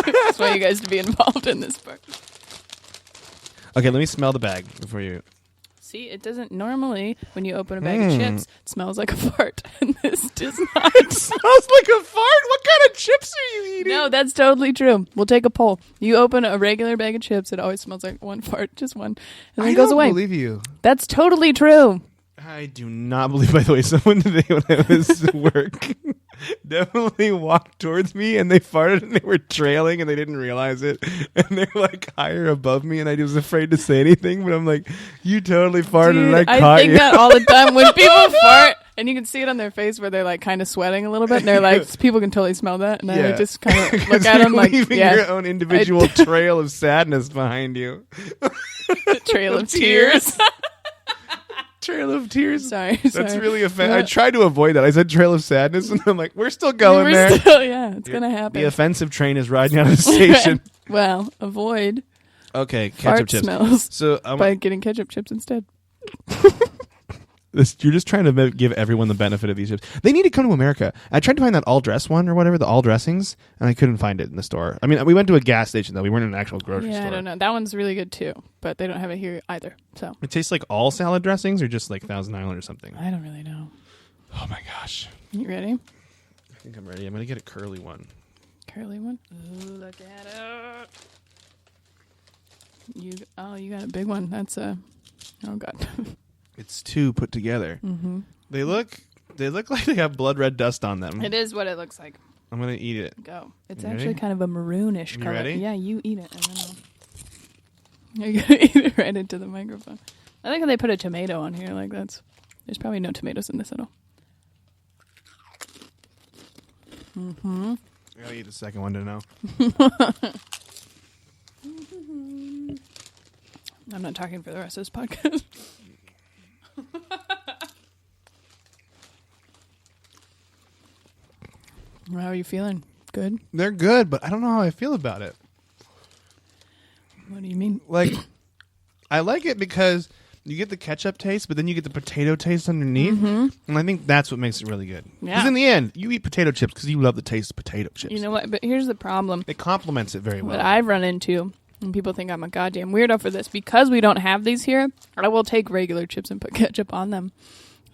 That's why you guys to be involved in this part. Okay, let me smell the bag before you. See, it doesn't normally, when you open a bag of chips, it smells like a fart. And this does not. It smells like a fart? What kind of chips are you eating? No, that's totally true. We'll take a poll. You open a regular bag of chips, it always smells like one fart, just one. And then it goes away. I don't believe you. That's totally true. I do not believe, by the way, someone today when I was at work definitely walked towards me and they farted and they were trailing and they didn't realize it. And they're higher above me and I was afraid to say anything, but I'm like, you totally farted. Dude, and I caught you. I think that all the time when people fart and you can see it on their face where they're kind of sweating a little bit and they're like, people can totally smell that. And I just kind of look at them leaving your own individual trail of sadness behind you. The trail of tears. Trail of tears. Sorry. That's really offensive. I tried to avoid that. I said trail of sadness, and I'm like, we're still going there. It's going to happen. The offensive train is riding out of the station. Well, avoid ketchup fart chips. Smells so by getting ketchup chips instead. You're just trying to give everyone the benefit of these chips. They need to come to America. I tried to find that all dress one or whatever, the all dressings, and I couldn't find it in the store. I mean, we went to a gas station though. We weren't in an actual grocery store. I don't know. That one's really good too, but they don't have it here either. So it tastes like all salad dressings or just Thousand Island or something. I don't really know. Oh my gosh! You ready? I think I'm ready. I'm gonna get a curly one. Curly one. Ooh, look at it. You got a big one. That's oh god. It's 2 put together. Mm-hmm. They look like they have blood red dust on them. It is what it looks like. I'm gonna eat it. Go. It's actually kind of a maroonish color. Ready? Yeah, you eat it, and then you're gonna eat it right into the microphone. I think they put a tomato on here. There's probably no tomatoes in this at all. Mm-hmm. I gotta eat the second one to know. I'm not talking for the rest of this podcast. How are you feeling? Good? They're good, but I don't know how I feel about it. What do you mean? I like it because you get the ketchup taste, but then you get the potato taste underneath. Mm-hmm. And I think that's what makes it really good. Yeah. Because in the end, you eat potato chips because you love the taste of potato chips. You know what? But here's the problem. It complements it very well. What I've run into, and people think I'm a goddamn weirdo for this, because we don't have these here, I will take regular chips and put ketchup on them.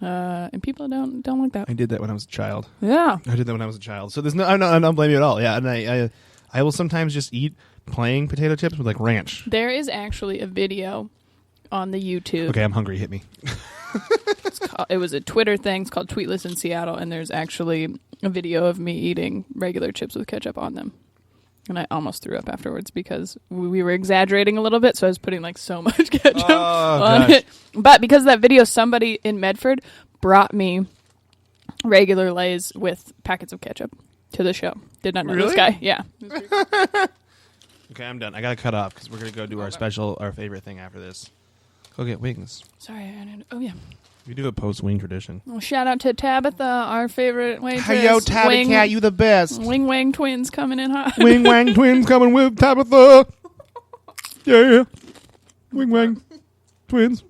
And people don't like that. I did that when I was a child. Yeah. I did that when I was a child. So there's I'm not blaming you at all. Yeah, and I will sometimes just eat plain potato chips with ranch. There is actually a video on the YouTube. Okay, I'm hungry. Hit me. It was a Twitter thing. It's called Tweetless in Seattle, and there's actually a video of me eating regular chips with ketchup on them. And I almost threw up afterwards because we were exaggerating a little bit, so I was putting like so much ketchup on it. But because of that video, somebody in Medford brought me regular Lay's with packets of ketchup to the show. Did not know this guy. Yeah. Okay, I'm done. I gotta cut off because we're gonna go do our favorite thing after this. Go get wings. Sorry. Oh, yeah. We do a post-wing tradition. Well, shout out to Tabitha, our favorite waitress. Hey, yo, Tabby Cat, you the best. Wing Wang twins coming in hot. Wing Wang twins coming with Tabitha. Yeah. Wing Wang twins.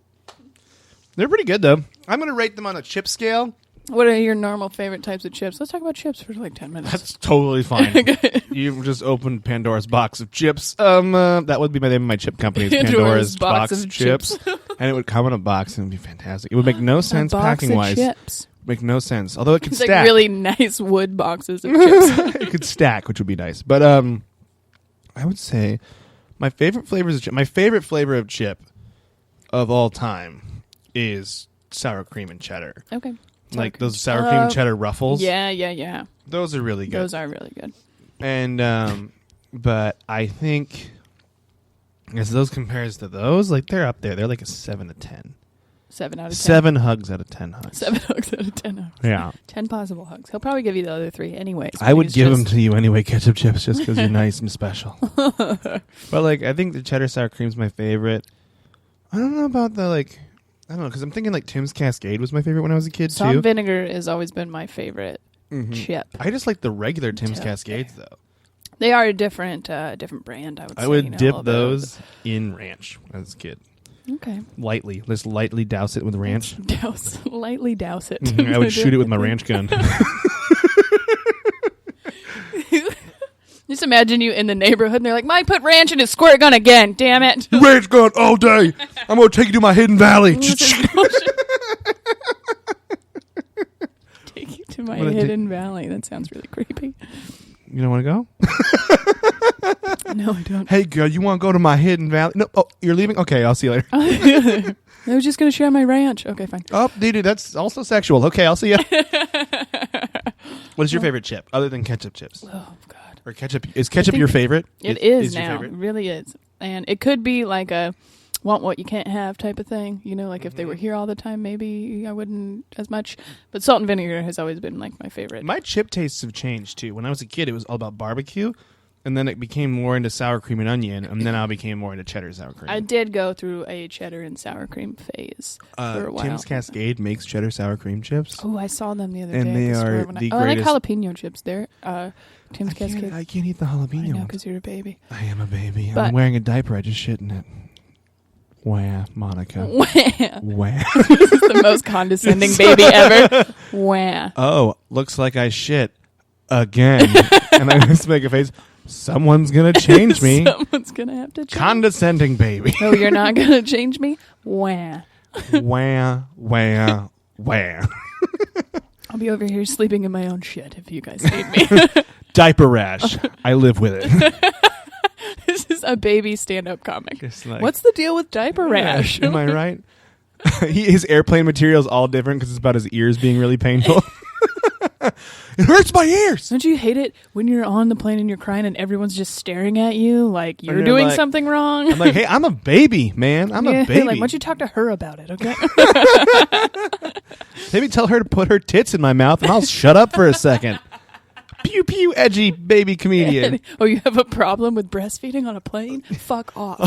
They're pretty good, though. I'm going to rate them on a chip scale. What are your normal favorite types of chips? Let's talk about chips for like 10 minutes. That's totally fine. You just opened Pandora's box of chips. That would be my name of my chip company. Is Pandora's box of chips. And it would come in a box and it would be fantastic. It would make no sense packing-wise. Chips. Make no sense. Although it could it's stack. Like really nice wood boxes of chips. It could stack, which would be nice. But I would say my favorite flavors of chip. My favorite flavor of chip of all time is sour cream and cheddar. Okay. Like those sour cream and cheddar ruffles. Yeah. Those are really good. Those are really good. And but I think as those compares to those, like they're up there. They're like a 7 to 10. 7 out of 10. 7 hugs out of 10 hugs. 7 hugs out of 10 hugs. Yeah. 10 possible hugs. He'll probably give you the other 3 anyways. I would give them to you anyway, ketchup chips, just because you're nice and special. But like, I think the cheddar sour cream is my favorite. I don't know about the like. I don't know, because I'm thinking like Tim's Cascade was my favorite when I was a kid, Salt too. and vinegar has always been my favorite chip. I just like the regular Tim's Cascades, though. They are a different brand, I would say. I would dip those in ranch as a kid. Okay. Lightly. Just lightly douse it with ranch. Lightly douse it. I would shoot it with my ranch gun. Just imagine you in the neighborhood and they're like, Mike put ranch in his squirt gun again, damn it. Ranch gun all day. I'm going to take you to my hidden valley. Take you to my hidden valley. That sounds really creepy. You don't want to go? No, I don't. Hey, girl, you want to go to my hidden valley? No. Oh, you're leaving? Okay, I'll see you later. I was just going to share my ranch. Okay, fine. Oh, dude, that's also sexual. Okay, I'll see you. What is your favorite chip other than ketchup chips? Oh, God. Or ketchup? Is ketchup your favorite? It is your now. favorite? It really is. And it could be like a want what you can't have type of thing. You know, like if they were here all the time, maybe I wouldn't as much. But salt and vinegar has always been like my favorite. My chip tastes have changed too. When I was a kid, it was all about barbecue. And then it became more into sour cream and onion. And then I became more into cheddar sour cream. I did go through a cheddar and sour cream phase for a while. Tim's Cascade makes cheddar sour cream chips. Oh, I saw them the other And day. they are the I like greatest. jalapeno chips there. Tim's Cascade. I can't eat the jalapeno. I know, because you're a baby. I am a baby. But I'm wearing a diaper. I just shit in it. Wah, Monica. Wah. Wah. This is the most condescending baby ever. Wah. Oh, looks like I shit again. And I just make a face. Someone's going to change me. Someone's going to have to change. Condescending baby. No, you're not going to change me? Wah. Wah, wah, wah. I'll be over here sleeping in my own shit if you guys need me. Diaper rash. I live with it. This is a baby stand-up comic. Like, what's the deal with diaper rash? Am I right? His airplane material is all different because it's about his ears being really painful. It hurts my ears. Don't you hate it when you're on the plane and you're crying and everyone's just staring at you like you're doing like, something wrong? I'm like, hey, I'm a baby, man. I'm a baby. Like, why don't you talk to her about it, okay? Maybe tell her to put her tits in my mouth and I'll shut up for a second. Pew, pew, edgy baby comedian. Oh, you have a problem with breastfeeding on a plane? Fuck off.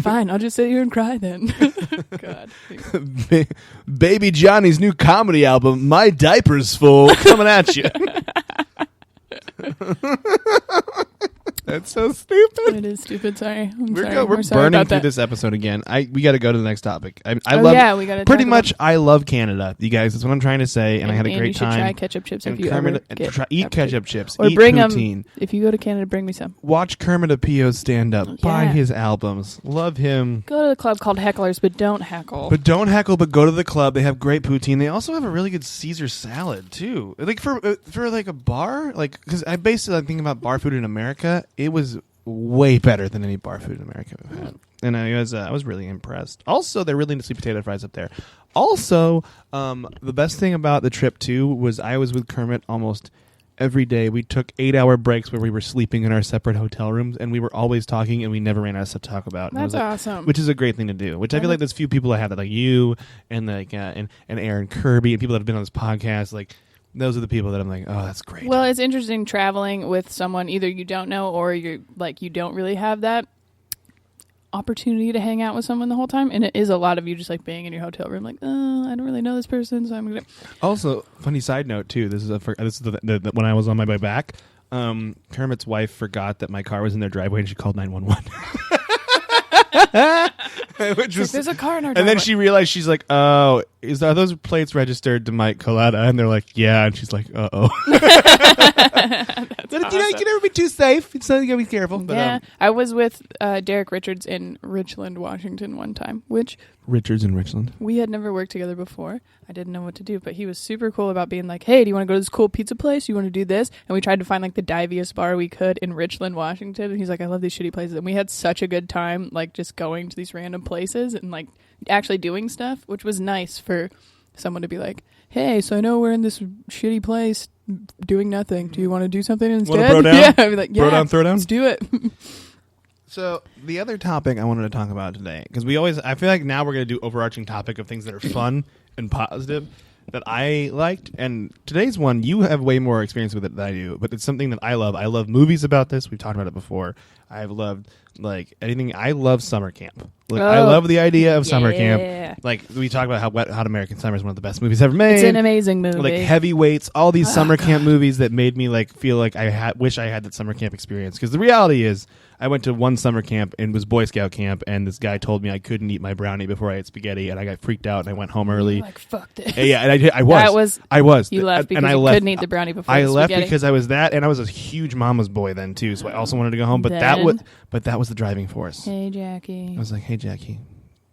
Fine, I'll just sit here and cry then. God. Baby Johnny's new comedy album, My Diaper's Full, coming at you. That's so stupid. It is stupid. Sorry. We're sorry burning about through that. this episode again. We got to go to the next topic. I Oh, love. yeah, we gotta pretty talk much. about- I love Canada, you guys. That's what I'm trying to say, and I had a And great you should time. try ketchup chips And if you Kermit, ever get eat ketchup chips. Or eat bring them. poutine. If you go to Canada, bring me some. Watch Kermit Apio stand up. Buy Yeah. his albums. Love him. Go to the club called Hecklers, but don't heckle. But don't heckle. But go to the club. They have great poutine. They also have a really good Caesar salad too. Like for like a bar, like because I basically think about bar food in America. It was way better than any bar food in America we've had. And I was really impressed. Also, they're really into sweet potato fries up there. Also, the best thing about the trip too was I was with Kermit almost every day. We took 8-hour breaks where we were sleeping in our separate hotel rooms, and we were always talking, and we never ran out of stuff to talk about. And That's it was awesome. Which is a great thing to do. Which I feel like there's few people that have that, like you and and Aaron Kirby and people that have been on this podcast. Like those are the people that I'm like, oh, that's great. Well, it's interesting traveling with someone either you don't know or you're like you don't really have that opportunity to hang out with someone the whole time, and it is a lot of you just like being in your hotel room like, oh, I don't really know this person, so I'm gonna. Also, funny side note too. This is the when I was on my way back. Kermit's wife forgot that my car was in their driveway, and she called 911. Which was, there's a car in our driveway. And then she realized, she's like, oh, are those plates registered to Mike Coletta? And they're like, yeah. And she's like, uh-oh. But awesome. You can never be too safe. It's something you gotta be careful. But, yeah, I was with Derek Richards in Richland, Washington one time, which Richards in Richland. We had never worked together before. I didn't know what to do, but he was super cool about being like, hey, do you want to go to this cool pizza place? You want to do this? And we tried to find like the diviest bar we could in Richland, Washington. And he's like, I love these shitty places. And we had such a good time, like just going to these random places and like actually doing stuff, which was nice for someone to be like, hey, so I know we're in this shitty place doing nothing. Do you want to do something instead? Want to bro down? Yeah, I'd be like, yeah, bro down, throw down? Let's do it. So the other topic I wanted to talk about today, because I feel like now we're going to do overarching topic of things that are fun and positive that I liked. And today's one, you have way more experience with it than I do, but it's something that I love. I love movies about this. We've talked about it before. I've loved like anything. I love summer camp. Like, I love the idea of summer camp. Like we talk about how Wet Hot American Summer is one of the best movies ever made. It's an amazing movie. Like Heavyweights, all these summer camp movies that made me like feel like wish I had that summer camp experience. Because the reality is, I went to one summer camp and it was Boy Scout camp, and this guy told me I couldn't eat my brownie before I ate spaghetti, and I got freaked out and I went home early. Like fuck this. Yeah, and I was. You left because you couldn't eat the brownie before. I left spaghetti. because I was that, and I was a huge mama's boy then too. So I also wanted to go home, but that was the driving force. Hey Jackie. I was like, hey Jackie,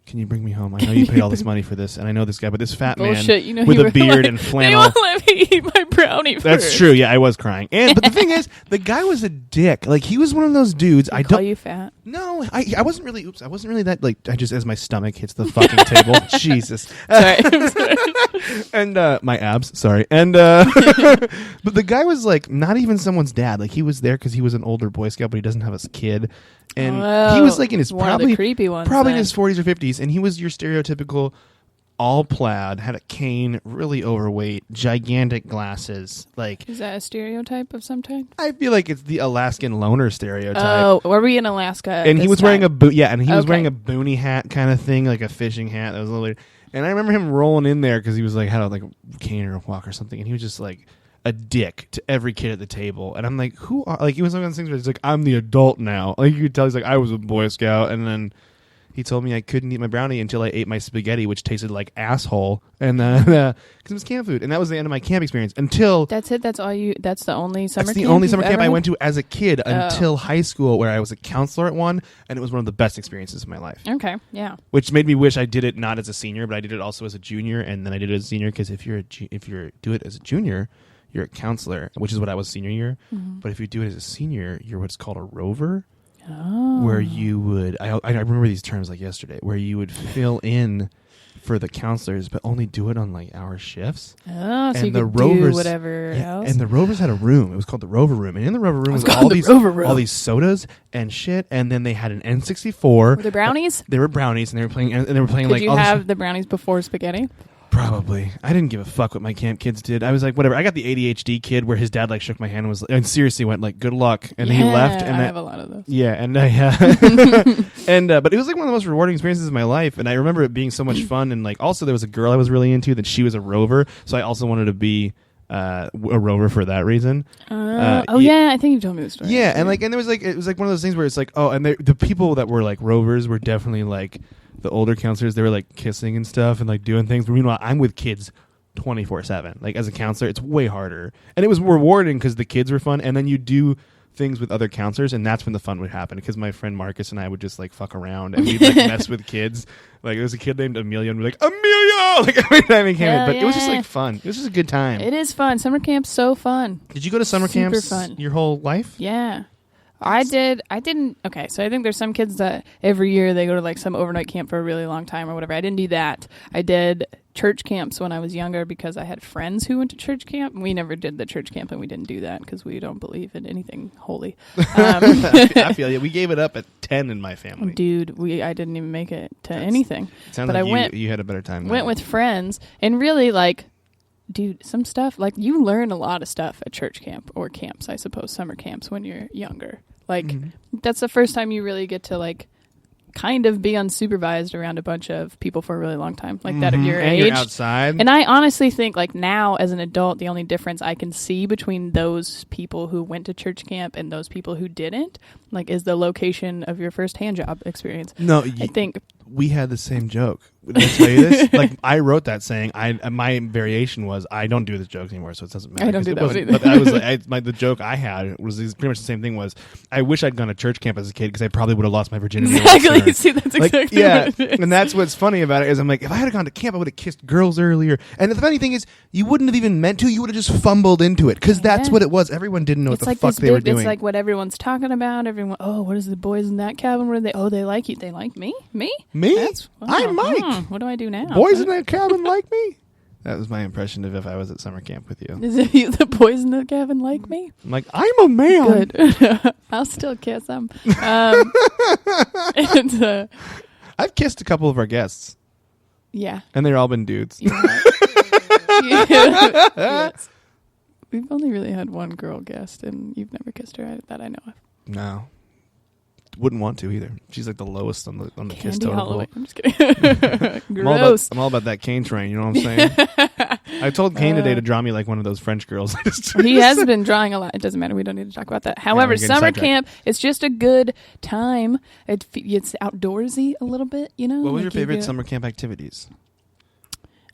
can you bring me home? I know you paid all this money for this, and I know this guy, but this fat man with a beard and flannel. They won't let me eat my brownie first. That's true. Yeah, I was crying. But the thing is, the guy was a dick. Like he was one of those dudes. I call you fat. No, I wasn't really. Oops, I wasn't really that. Like I just as my stomach hits the fucking table. Jesus. Sorry. I'm sorry. And my abs. Sorry. And but the guy was like not even someone's dad. Like he was there because he was an older Boy Scout, but he doesn't have a kid. And he was like in his one of the creepy ones, probably in his 40s or 50s, and he was your stereotypical all plaid, had a cane, really overweight, gigantic glasses. Like, is that a stereotype of some type? I feel like it's the Alaskan loner stereotype. Oh, were we in Alaska? And he was wearing a was wearing a boonie hat kind of thing, like a fishing hat. That was a little weird. And I remember him rolling in there because he was like had a like cane or a walk or something, and he was just like a dick to every kid at the table. And I'm like, who are, like, he was one of those things where he's like, I'm the adult now. Like, you could tell he's like, I was a Boy Scout. And then he told me I couldn't eat my brownie until I ate my spaghetti, which tasted like asshole. And because it was camp food. And that was the end of my camp experience until. That's it? That's the only summer camp? That's the only summer camp I went to as a kid until high school, where I was a counselor at one. And it was one of the best experiences of my life. Okay, yeah. Which made me wish I did it not as a senior, but I did it also as a junior. And then I did it as a senior because if you do it as a junior, you're a counselor, which is what I was senior year. Mm-hmm. But if you do it as a senior, you're what's called a rover, where you would, I remember these terms like yesterday, where you would fill in for the counselors, but only do it on like hour shifts. Oh, and so you could do whatever else. And the rovers had a room. It was called the rover room. And in the rover room was all these sodas and shit. And then they had an N64. Were they brownies? They were brownies, and they were playing. Could you have the brownies before spaghetti? Probably. I didn't give a fuck what my camp kids did. I was like, whatever. I got the ADHD kid where his dad like shook my hand and seriously went like, good luck. And he left. And I have a lot of those. Yeah. And but it was like one of the most rewarding experiences of my life. And I remember it being so much fun. And like, also there was a girl I was really into that she was a rover. So I also wanted to be a rover for that reason. I think you've told me the story. Yeah. And like, and there was like, it was like one of those things where it's like, oh, and the people that were like rovers were definitely like, the older counselors, they were like kissing and stuff and like doing things. But meanwhile, I'm with kids 24/7. Like as a counselor, it's way harder. And it was rewarding because the kids were fun. And then you do things with other counselors, and that's when the fun would happen. Because my friend Marcus and I would just like fuck around and we'd like mess with kids. Like there was a kid named Amelia, and we're like, Amelia! Like every time he came in. But it was just like fun. It was just a good time. It is fun. Summer camp's so fun. Did you go to summer camps fun. your whole life? Yeah. I didn't. Okay, so I think there's some kids that every year they go to like some overnight camp for a really long time or whatever. I didn't do that. I did church camps when I was younger because I had friends who went to church camp. We never did the church camp, and we didn't do that because we don't believe in anything holy. I feel you. We gave it up at 10 in my family. Dude, I didn't even make it to anything. Sounds but like you had a better time. Went with friends, and really like, dude, some stuff like you learn a lot of stuff at church camp or camps, I suppose, summer camps when you're younger. Like that's the first time you really get to like kind of be unsupervised around a bunch of people for a really long time, like that at your and age. You're outside. And I honestly think like now as an adult, the only difference I can see between those people who went to church camp and those people who didn't, like, is the location of your first hand job experience. No, I think we had the same joke. Did I tell you this? Like, I wrote that saying. My variation was, I don't do this joke anymore, so it doesn't matter. I don't do that one either. But I was like, the joke I had was pretty much the same thing. Was I wish I'd gone to church camp as a kid because I probably would have lost my virginity. Exactly. See, that's exactly what it is. And that's what's funny about it is I'm like, if I had gone to camp, I would have kissed girls earlier. And the funny thing is, you wouldn't have even meant to. You would have just fumbled into it because that's what it was. Everyone didn't know what the fuck they were doing. It's like what everyone's talking about. Everyone, oh, what is the boys in that cabin? What are they? Oh, they like you. They like me? Me? I'm Mike. What do I do now? Boys in that cabin like me? That was my impression of if I was at summer camp with you. Is it the boys in the cabin like me? I'm like, I'm a man. Good. I'll still kiss them. I've kissed a couple of our guests. Yeah. And they've all been dudes. Yes. We've only really had one girl guest, and you've never kissed her that I know of. No. Wouldn't want to either. She's like the lowest on the kiss Candy totem Holloway. pole. I'm just kidding. Gross. I'm all about that Kane train. You know what I'm saying? I told Kane today to draw me like one of those French girls. He has been drawing a lot. It doesn't matter. We don't need to talk about that. However, summer camp, it's just a good time. It's outdoorsy a little bit, you know? What was your favorite summer camp activities?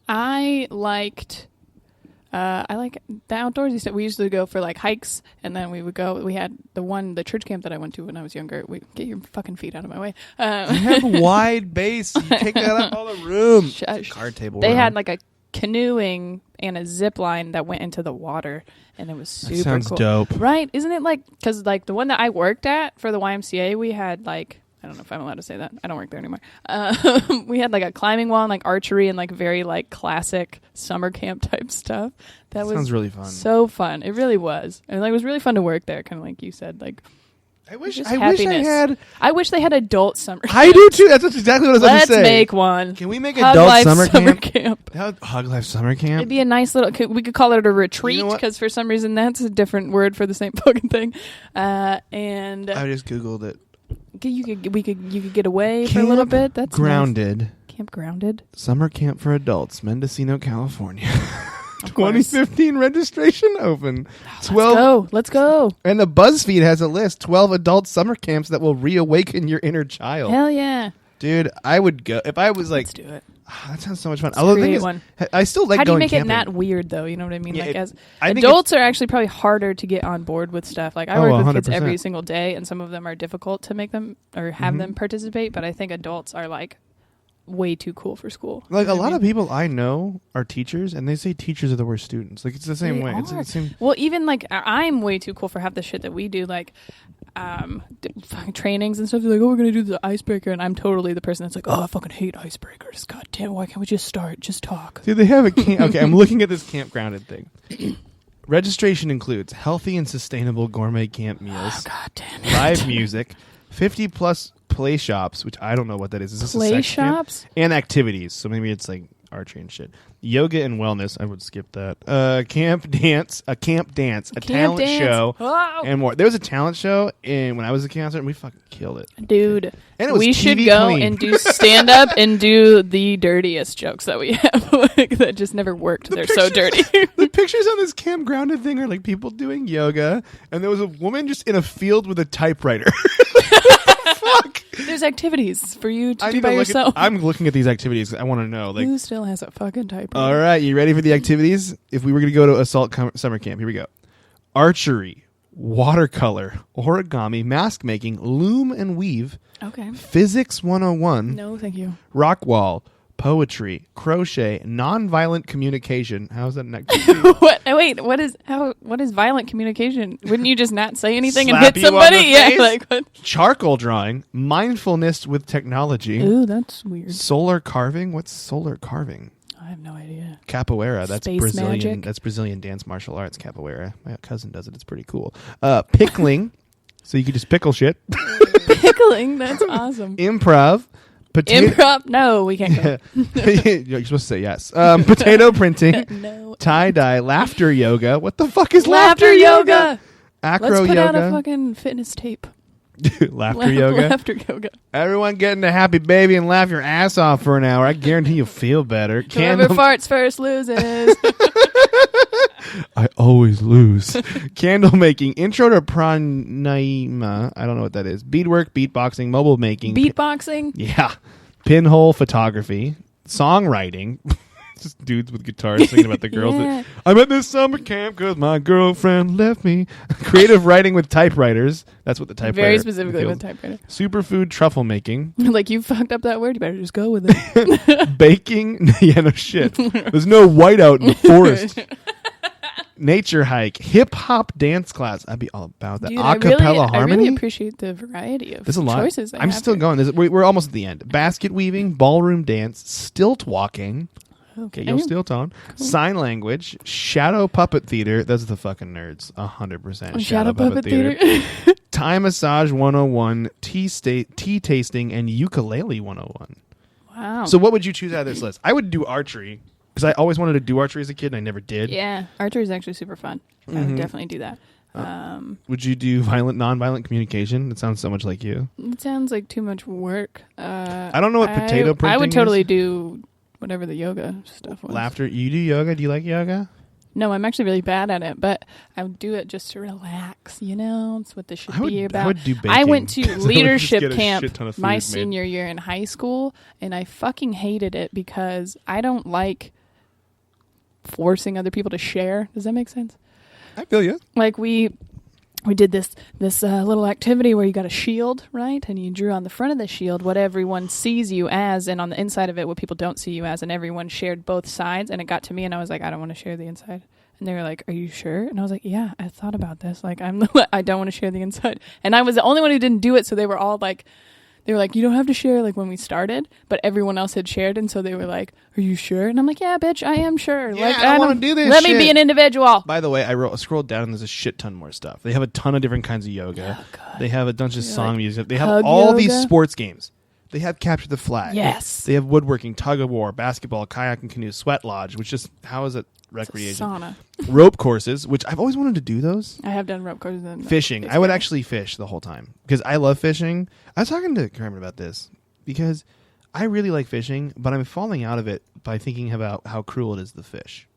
I like the outdoorsy stuff. We used to go for like hikes, and then we would go. We had the church camp that I went to when I was younger. Get your fucking feet out of my way. You have a wide base. You take that up all the room. Shush. Card table. They had like a canoeing and a zip line that went into the water, and it was super cool. Sounds dope, right? Isn't it like because like the one that I worked at for the YMCA, we had like. I don't know if I'm allowed to say that. I don't work there anymore. We had like a climbing wall and like archery and like very like classic summer camp type stuff. That sounds really fun. So fun. It really was. And like it was really fun to work there, kind of like you said. Like I wish they had adult summer camp. I do too. That's exactly what I was going to say. Let's make one. Can we make Hug adult Life summer camp? Hug Life summer camp? It'd be a nice little... We could call it a retreat because for some reason that's a different word for the same fucking thing. And I just Googled it. You could get away for a little bit. That's Grounded. Nice. Camp Grounded. Summer camp for adults, Mendocino, California. 2015 registration open. 12. Let's go. And the BuzzFeed has a list: 12 adult summer camps that will reawaken your inner child. Hell yeah, dude! I would go if I was like. Let's do it. That sounds so much fun. I still like going camping. How do you make it not weird, though? You know what I mean? Yeah, like, as adults are actually probably harder to get on board with stuff. Like, I work with kids every single day, and some of them are difficult to make them or have them participate. But I think adults are like way too cool for school. Like a lot of people I know are teachers, and they say teachers are the worst students. Like it's the same way. It's the same. Well, even like I'm way too cool for half the shit that we do. Like. Fucking trainings and stuff. They're like, oh, we're gonna do the icebreaker, and I'm totally the person that's like, oh, I fucking hate icebreakers. God damn, why can't we just start? Just talk. Dude, they have a camp. Okay, I'm looking at this Camp Grounded thing. Registration includes healthy and sustainable gourmet camp meals. Oh, God damn it. Live music, 50 plus play shops, which I don't know what that is. Is this play a sex shops? Camp? And activities. So maybe it's like archery and shit. Yoga and wellness. I would skip that. Camp dance, a talent show, and more. There was a talent show when I was a counselor, and we fucking killed it, dude. And it was we TV should go clean. and do stand up and do the dirtiest jokes that we have like, that just never worked. They're so dirty. The pictures on this Camp Grounded thing are like people doing yoga, and there was a woman just in a field with a typewriter. Fuck. There's activities for you to do by yourself. I'm looking at these activities. I want to know. Like, who still has a fucking typewriter? All right, you ready for the activities? If we were going to go to Assault Summer Camp, here we go. Archery, watercolor, origami, mask making, loom and weave. Okay. Physics 101. No, thank you. Rock wall, poetry, crochet, nonviolent communication. How's that next? What? Wait, what is violent communication? Wouldn't you just not say anything and Slap hit you on somebody? the Yeah, face? like what? Charcoal drawing, mindfulness with technology, Ooh, that's weird. solar carving. What's solar carving? I have no idea. Capoeira. That's Space Brazilian. magic. That's Brazilian dance martial arts. Capoeira. My cousin does it. It's pretty cool. Pickling. So you could just pickle shit. Pickling, that's awesome. Improv. Improv? No, we can't go. You're supposed to say yes. Potato printing. No. Tie-dye. Laughter yoga. What the fuck is Laughter yoga. Acro Let's put yoga. out a fucking fitness tape. Laughter yoga. Laughter yoga. Everyone get into happy baby and laugh your ass off for an hour. I guarantee you'll feel better. Whoever farts first loses. I always lose. Candle making. Intro to pranayama. I don't know what that is. Beadwork, beatboxing, mobile making. Beatboxing. Yeah. Pinhole photography. Songwriting. Just dudes with guitars singing about the girls. Yeah. I'm at this summer camp because my girlfriend left me. Creative writing with typewriters. That's what the typewriter Very specifically feels. with typewriter. Superfood truffle making. Like, you fucked up that word, you better just go with it. Baking. Yeah, no shit. There's no whiteout in the forest. Nature hike. Hip hop dance class. I'd be all about that. Dude, Acapella I harmony. really appreciate the variety of There's a lot. choices. I'm still going. We're almost at the end. Basket weaving, ballroom dance, stilt walking. Okay. Get your stilt on. Cool. Sign language, shadow puppet theater. Those are the fucking nerds. 100%. Shadow puppet theater. Thai massage 101, tea tasting, and ukulele 101. Wow. So what would you choose out of this list? I would do archery because I always wanted to do archery as a kid and I never did. Yeah, archery is actually super fun. I would definitely do that. Would you do nonviolent communication? It sounds so much like you. It sounds like too much work. I don't know what potato printing I would totally is. do whatever the yoga stuff was. Laughter. You do yoga? Do you like yoga? No, I'm actually really bad at it, but I would do it just to relax, you know? It's what this should be about. I would do baking. I went to I would just leadership get a camp shit ton of food my made. senior year in high school, and I fucking hated it because I don't like forcing other people to share. Does that make sense? I feel you. Like we did this little activity where you got a shield, right? And you drew on the front of the shield what everyone sees you as, and on the inside of it what people don't see you as, and everyone shared both sides. And it got to me, and I was like, I don't want to share the inside. And they were like, are you sure? And I was like, yeah, I thought about this. Like, I don't want to share the inside. And I was the only one who didn't do it, so they were all like, you don't have to share, like, when we started, but everyone else had shared, and so they were like, are you sure? And I'm like, yeah, bitch, I am sure. Yeah, like, I want to do this Let shit. me be an individual. By the way, I scrolled down and there's a shit ton more stuff. They have a ton of different kinds of yoga. Oh, God. They have a bunch of song like music. They have hug all yoga? these sports games. They have Capture the Flag. Yes. They have woodworking, tug of war, basketball, kayak and canoe, sweat lodge, which just, how is it recreation? Sauna. Rope courses, which I've always wanted to do those. I have done rope courses. And Fishing. I would actually fish the whole time because I love fishing. I was talking to Carmen about this because I really like fishing, but I'm falling out of it by thinking about how cruel it is to the fish.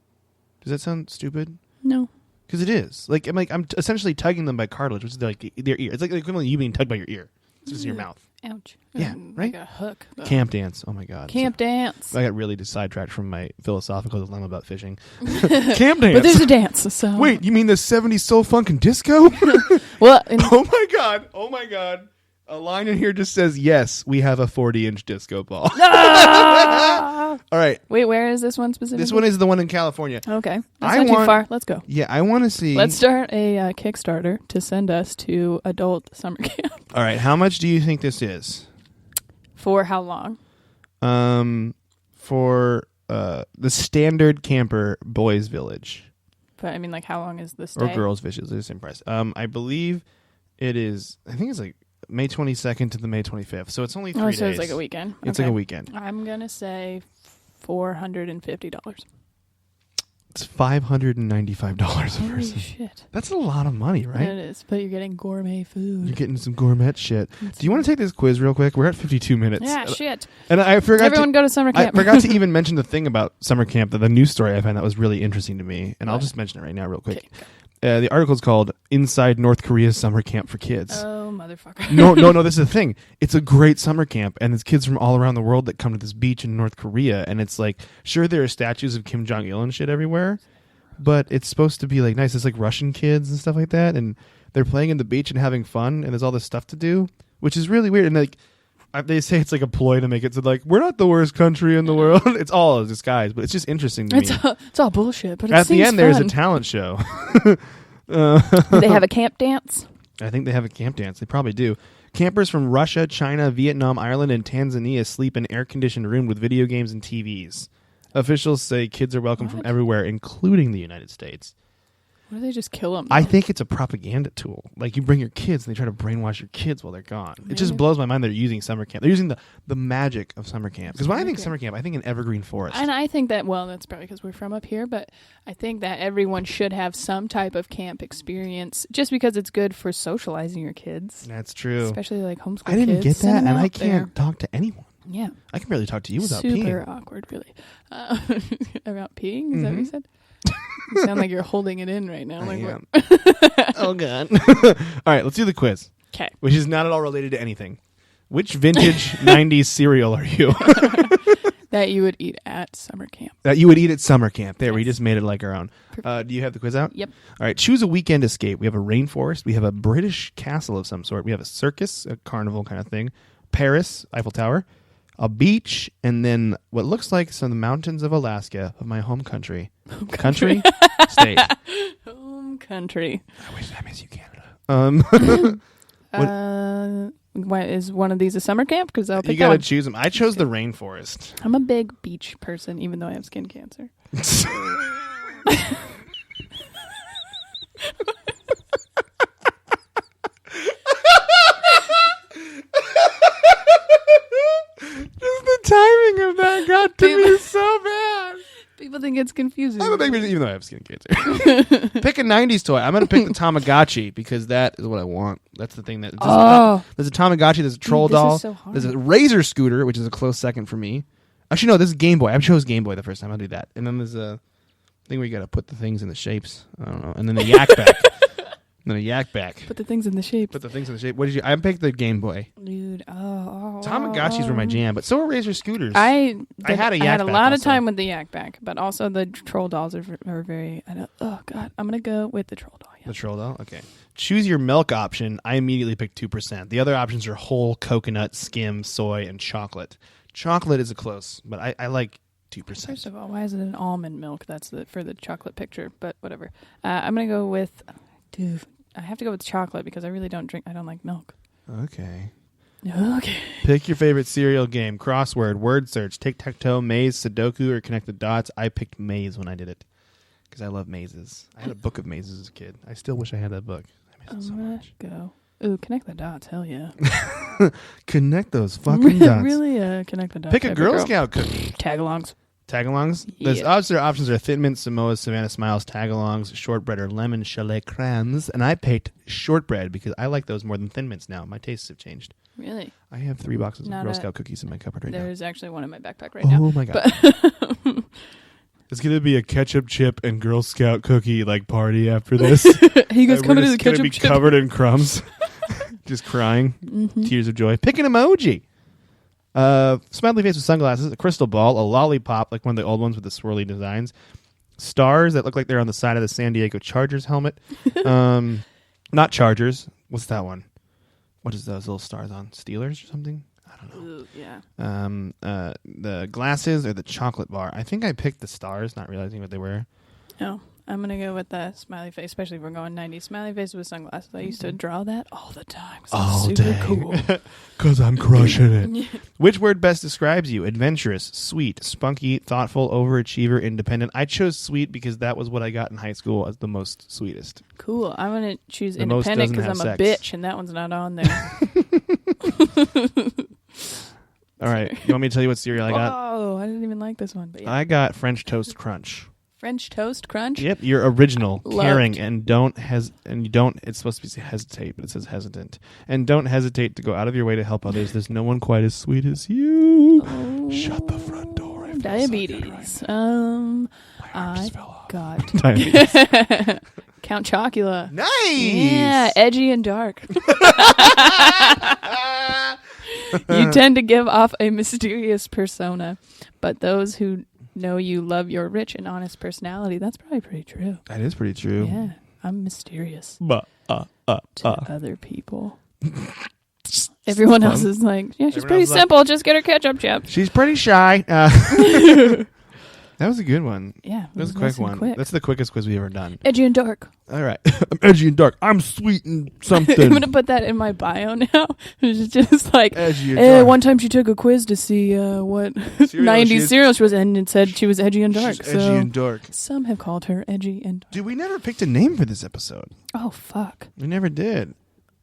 Does that sound stupid? No. Because it is. I'm essentially tugging them by cartilage, which is like their ear. It's like the equivalent of you being tugged by your ear. It's just in your mouth. Ouch. Yeah, right? Like a hook. Though. Camp dance. Oh my god. Camp dance. I got really sidetracked from my philosophical dilemma about fishing. Camp dance. But there's a dance. So Wait, you mean the 70s soul funk and disco? well, Oh my god. Oh my god. A line in here just says, yes, we have a 40-inch disco ball. Ah! All right. Wait, where is this one specifically? This one is the one in California. Okay. That's not too far. Let's go. Yeah, I want to see. Let's start a Kickstarter to send us to adult summer camp. All right. How much do you think this is? For how long? For the standard camper boys village. But I mean, like, how long is this day? Or girls village. They're the same price. I believe it is, I think it's like May 22nd to the May 25th. So it's only 3 days. So it's like a weekend. It's Okay. like a weekend. I'm going to say $450. It's $595 a Holy person. shit. That's a lot of money, right? It is, but you're getting gourmet food. You're getting some gourmet shit. Do you want to take this quiz real quick? We're at 52 minutes. Yeah, shit. And I forgot Everyone go to summer camp. I forgot to even mention the thing about summer camp, the news story I found that was really interesting to me. And I'll just mention it right now real quick. Okay. The article is called Inside North Korea's Summer Camp for Kids. Oh, motherfucker. No, this is the thing. It's a great summer camp, and it's kids from all around the world that come to this beach in North Korea. And it's like, sure, there are statues of Kim Jong-il and shit everywhere, but it's supposed to be like nice. It's like Russian kids and stuff like that, and they're playing in the beach and having fun, and there's all this stuff to do, which is really weird. And like, They say it's like a ploy to make it so like we're not the worst country in the world. It's all a disguise, but it's just interesting to me. It's all bullshit. But at the end, fun. there's a talent show. Do they have a camp dance? I think they have a camp dance. They probably do. Campers from Russia, China, Vietnam, Ireland, and Tanzania sleep in air-conditioned room with video games and TVs. Officials say kids are welcome from everywhere, including the United States. What do they just kill them? I think it's a propaganda tool. Like you bring your kids and they try to brainwash your kids while they're gone. Maybe. It just blows my mind they're using summer camp. They're using the magic of summer camp. Because when I think summer camp, I think an evergreen forest. And I think that, well, that's probably because we're from up here, but I think that everyone should have some type of camp experience just because it's good for socializing your kids. That's true. Especially like homeschool kids. I didn't get that, and I can't talk to anyone. Yeah. I can barely talk to you without peeing. Super awkward, really. About peeing? Is that what you said? You sound like you're holding it in right now. Oh, God. All right, let's do the quiz. Okay. Which is not at all related to anything. Which vintage 90s cereal are you? That you would eat at summer camp. That you would eat at summer camp. There, we just made it like our own. Do you have the quiz out? Yep. All right, choose a weekend escape. We have a rainforest. We have a British castle of some sort. We have a circus, a carnival kind of thing. Paris, Eiffel Tower. A beach, and then what looks like some of the mountains of Alaska, of my home country. Country? State. Home country. I miss you, Canada. What is one of these a summer camp? Because I'll pick you got to one. choose them. I chose the rainforest. I'm a big beach person, even though I have skin cancer. Just the timing of that got to me so bad. People think it's confusing. I'm a big, even though I have skin cancer. Pick a 90s toy. I'm going to pick the Tamagotchi because that is what I want. That's the thing that... There's a Tamagotchi, there's a troll doll, so hard. there's a Razor scooter, which is a close second for me. Actually, no, this is Game Boy. I chose Game Boy the first time. I'll do that. And then there's a thing where you got to put the things in the shapes. I don't know. And then the yak back. And then a yak back. Put the things in the shape. Put the things in the shape. What did you... I picked the Game Boy. Dude, Tamagotchis were my jam, but so were Razor scooters. I had a yak I had a back lot of also. time with the yak back, but also the troll dolls are very... oh, God. I'm going to go with the troll doll. Yeah. The troll doll? Okay. Choose your milk option. I immediately picked 2%. The other options are whole, coconut, skim, soy, and chocolate. Chocolate is a close, but I like 2%. First of all, why is it an almond milk? That's for the chocolate picture, but whatever. I'm going to go with... Dude, I have to go with chocolate because I really don't like milk. Okay. Okay. Pick your favorite cereal game. Crossword, word search, tic-tac-toe, maze, Sudoku, or connect the dots. I picked maze when I did it because I love mazes. I had a book of mazes as a kid. I still wish I had that book. I miss it so much. Go. Ooh, connect the dots. Hell yeah. Connect those fucking dots. Really connect the dots. Pick a Girl Scout cookie. Tagalongs. Tagalongs? Yeah. There's options are Thin Mint, Samoas, Savannah Smiles, Tagalongs, Shortbread, or Lemon Chalet Crans. And I picked Shortbread because I like those more than Thin Mints now. My tastes have changed. Really? I have 3 boxes of Girl Scout cookies in my cupboard right now. There's actually one in my backpack right now. Oh my God. It's going to be a ketchup chip and Girl Scout cookie party after this. He goes coming to the ketchup chip. It's going to be chip. covered in crumbs. Just crying. Tears of joy. Pick an emoji. Smiley face with sunglasses, a crystal ball, a lollipop, like one of the old ones with the swirly designs, stars that look like they're on the side of the San Diego Chargers helmet. Not Chargers. What's that one? What is those little stars on? Steelers or something? I don't know. Ooh, yeah. The glasses or the chocolate bar. I think I picked the stars, not realizing what they were. Oh, I'm going to go with the smiley face, especially if we're going 90s. Smiley face with sunglasses. I used to draw that all the time. All super day. cool. Because I'm crushing it. Which word best describes you? Adventurous, sweet, spunky, thoughtful, overachiever, independent. I chose sweet because that was what I got in high school as the most sweetest. Cool. I'm going to choose The most independent doesn't because I'm have a sex. bitch, and that one's not on there. All right. You want me to tell you what cereal I got? Oh, I didn't even like this one. But yeah. I got French Toast Crunch. French Toast Crunch? Yep, you're original, Loved. caring, and it's supposed to be hesitate, but it says hesitant. And don't hesitate to go out of your way to help others. There's no one quite as sweet as you. Oh, Shut the front door. I feel diabetes. So good right now. My arm I just fell off. got Diabetes. Count Chocula. Nice. Yeah, edgy and dark. You tend to give off a mysterious persona, but those who know you love your rich and honest personality. That's probably pretty true. That is pretty true. Yeah, I'm mysterious To to other people. Everyone else is like, yeah, she's Everyone pretty else is like- simple. Just get her ketchup chips. She's pretty shy. That was a good one. Yeah, That was a nice quick and one. quick. That's the quickest quiz we've ever done. Edgy and dark. All right. I'm edgy and dark. I'm sweet and something. I'm gonna put that in my bio now. It's just like, Edgy and dark. one time she took a quiz to see what Cereal 90s she is- cereal she was in, and it said she was edgy and dark. She's So edgy and dark. some have called her edgy and dark. Dude, we never picked a name for this episode. Oh fuck. We never did.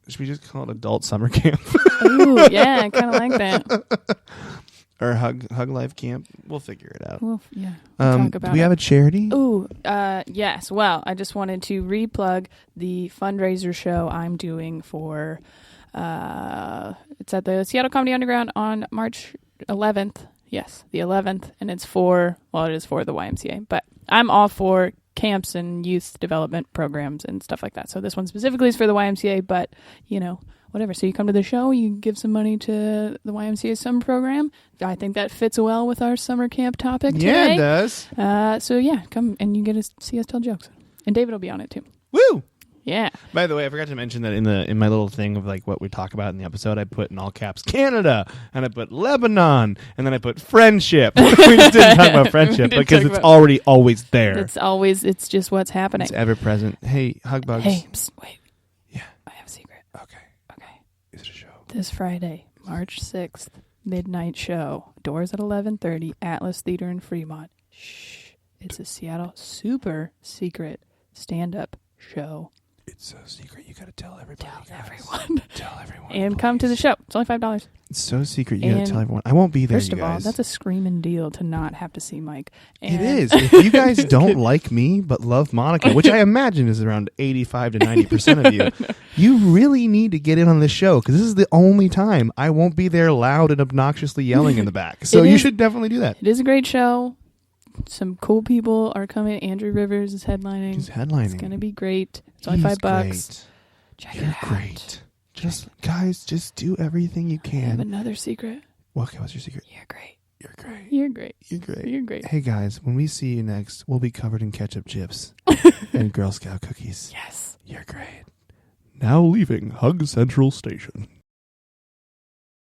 Should we just call it Adult Summer Camp? Ooh, yeah, I kind of like that. Or Hug Life Camp? We'll figure it out. Well, yeah, we'll talk about do we it. have a charity? Ooh, yes. Well, I just wanted to replug the fundraiser show I'm doing for. It's at the Seattle Comedy Underground on March 11th. Yes, the 11th, and it is for the YMCA. But I'm all for camps and youth development programs and stuff like that. So this one specifically is for the YMCA, but whatever. So you come to the show, you give some money to the YMCA summer program. I think that fits well with our summer camp topic Yeah, today. it does. So yeah, come and you get to see us tell jokes. And David will be on it too. Woo! Yeah. By the way, I forgot to mention that in my little thing of like what we talk about in the episode, I put in all caps Canada, and I put Lebanon, and then I put friendship. We just didn't talk about friendship didn't because talk it's about- already always there. It's just what's happening. It's ever present. Hey, hug bugs. Hey, psst, wait. Yeah. I have a secret. Okay. Okay. Is it a show? This Friday, March 6th, midnight show. Doors at 11:30, Atlas Theater in Fremont. Shh. It's a Seattle super secret stand-up show. It's so secret. You gotta tell everybody. Tell everyone. Tell everyone. And come to the show. It's only $5. It's so secret. You gotta And tell everyone. I won't be there. First you of all, guys. that's a screaming deal to not have to see Mike. It And is. If you guys don't like me but love Monica, which I imagine is around 85 to 90% of you, you really need to get in on this show because this is the only time I won't be there loud and obnoxiously yelling in the back. So It you is- should definitely do that. It is a great show. Some cool people are coming. Andrew Rivers is headlining. He's headlining. It's going to be great. It's only He's $5. great. Check You're it out. great. Just do everything you I have can. another secret. Okay, what's your secret? You're great. You're great. You're great. You're great. You're great. Hey guys, when we see you next, we'll be covered in ketchup chips and Girl Scout cookies. Yes. You're great. Now leaving Hug Central Station.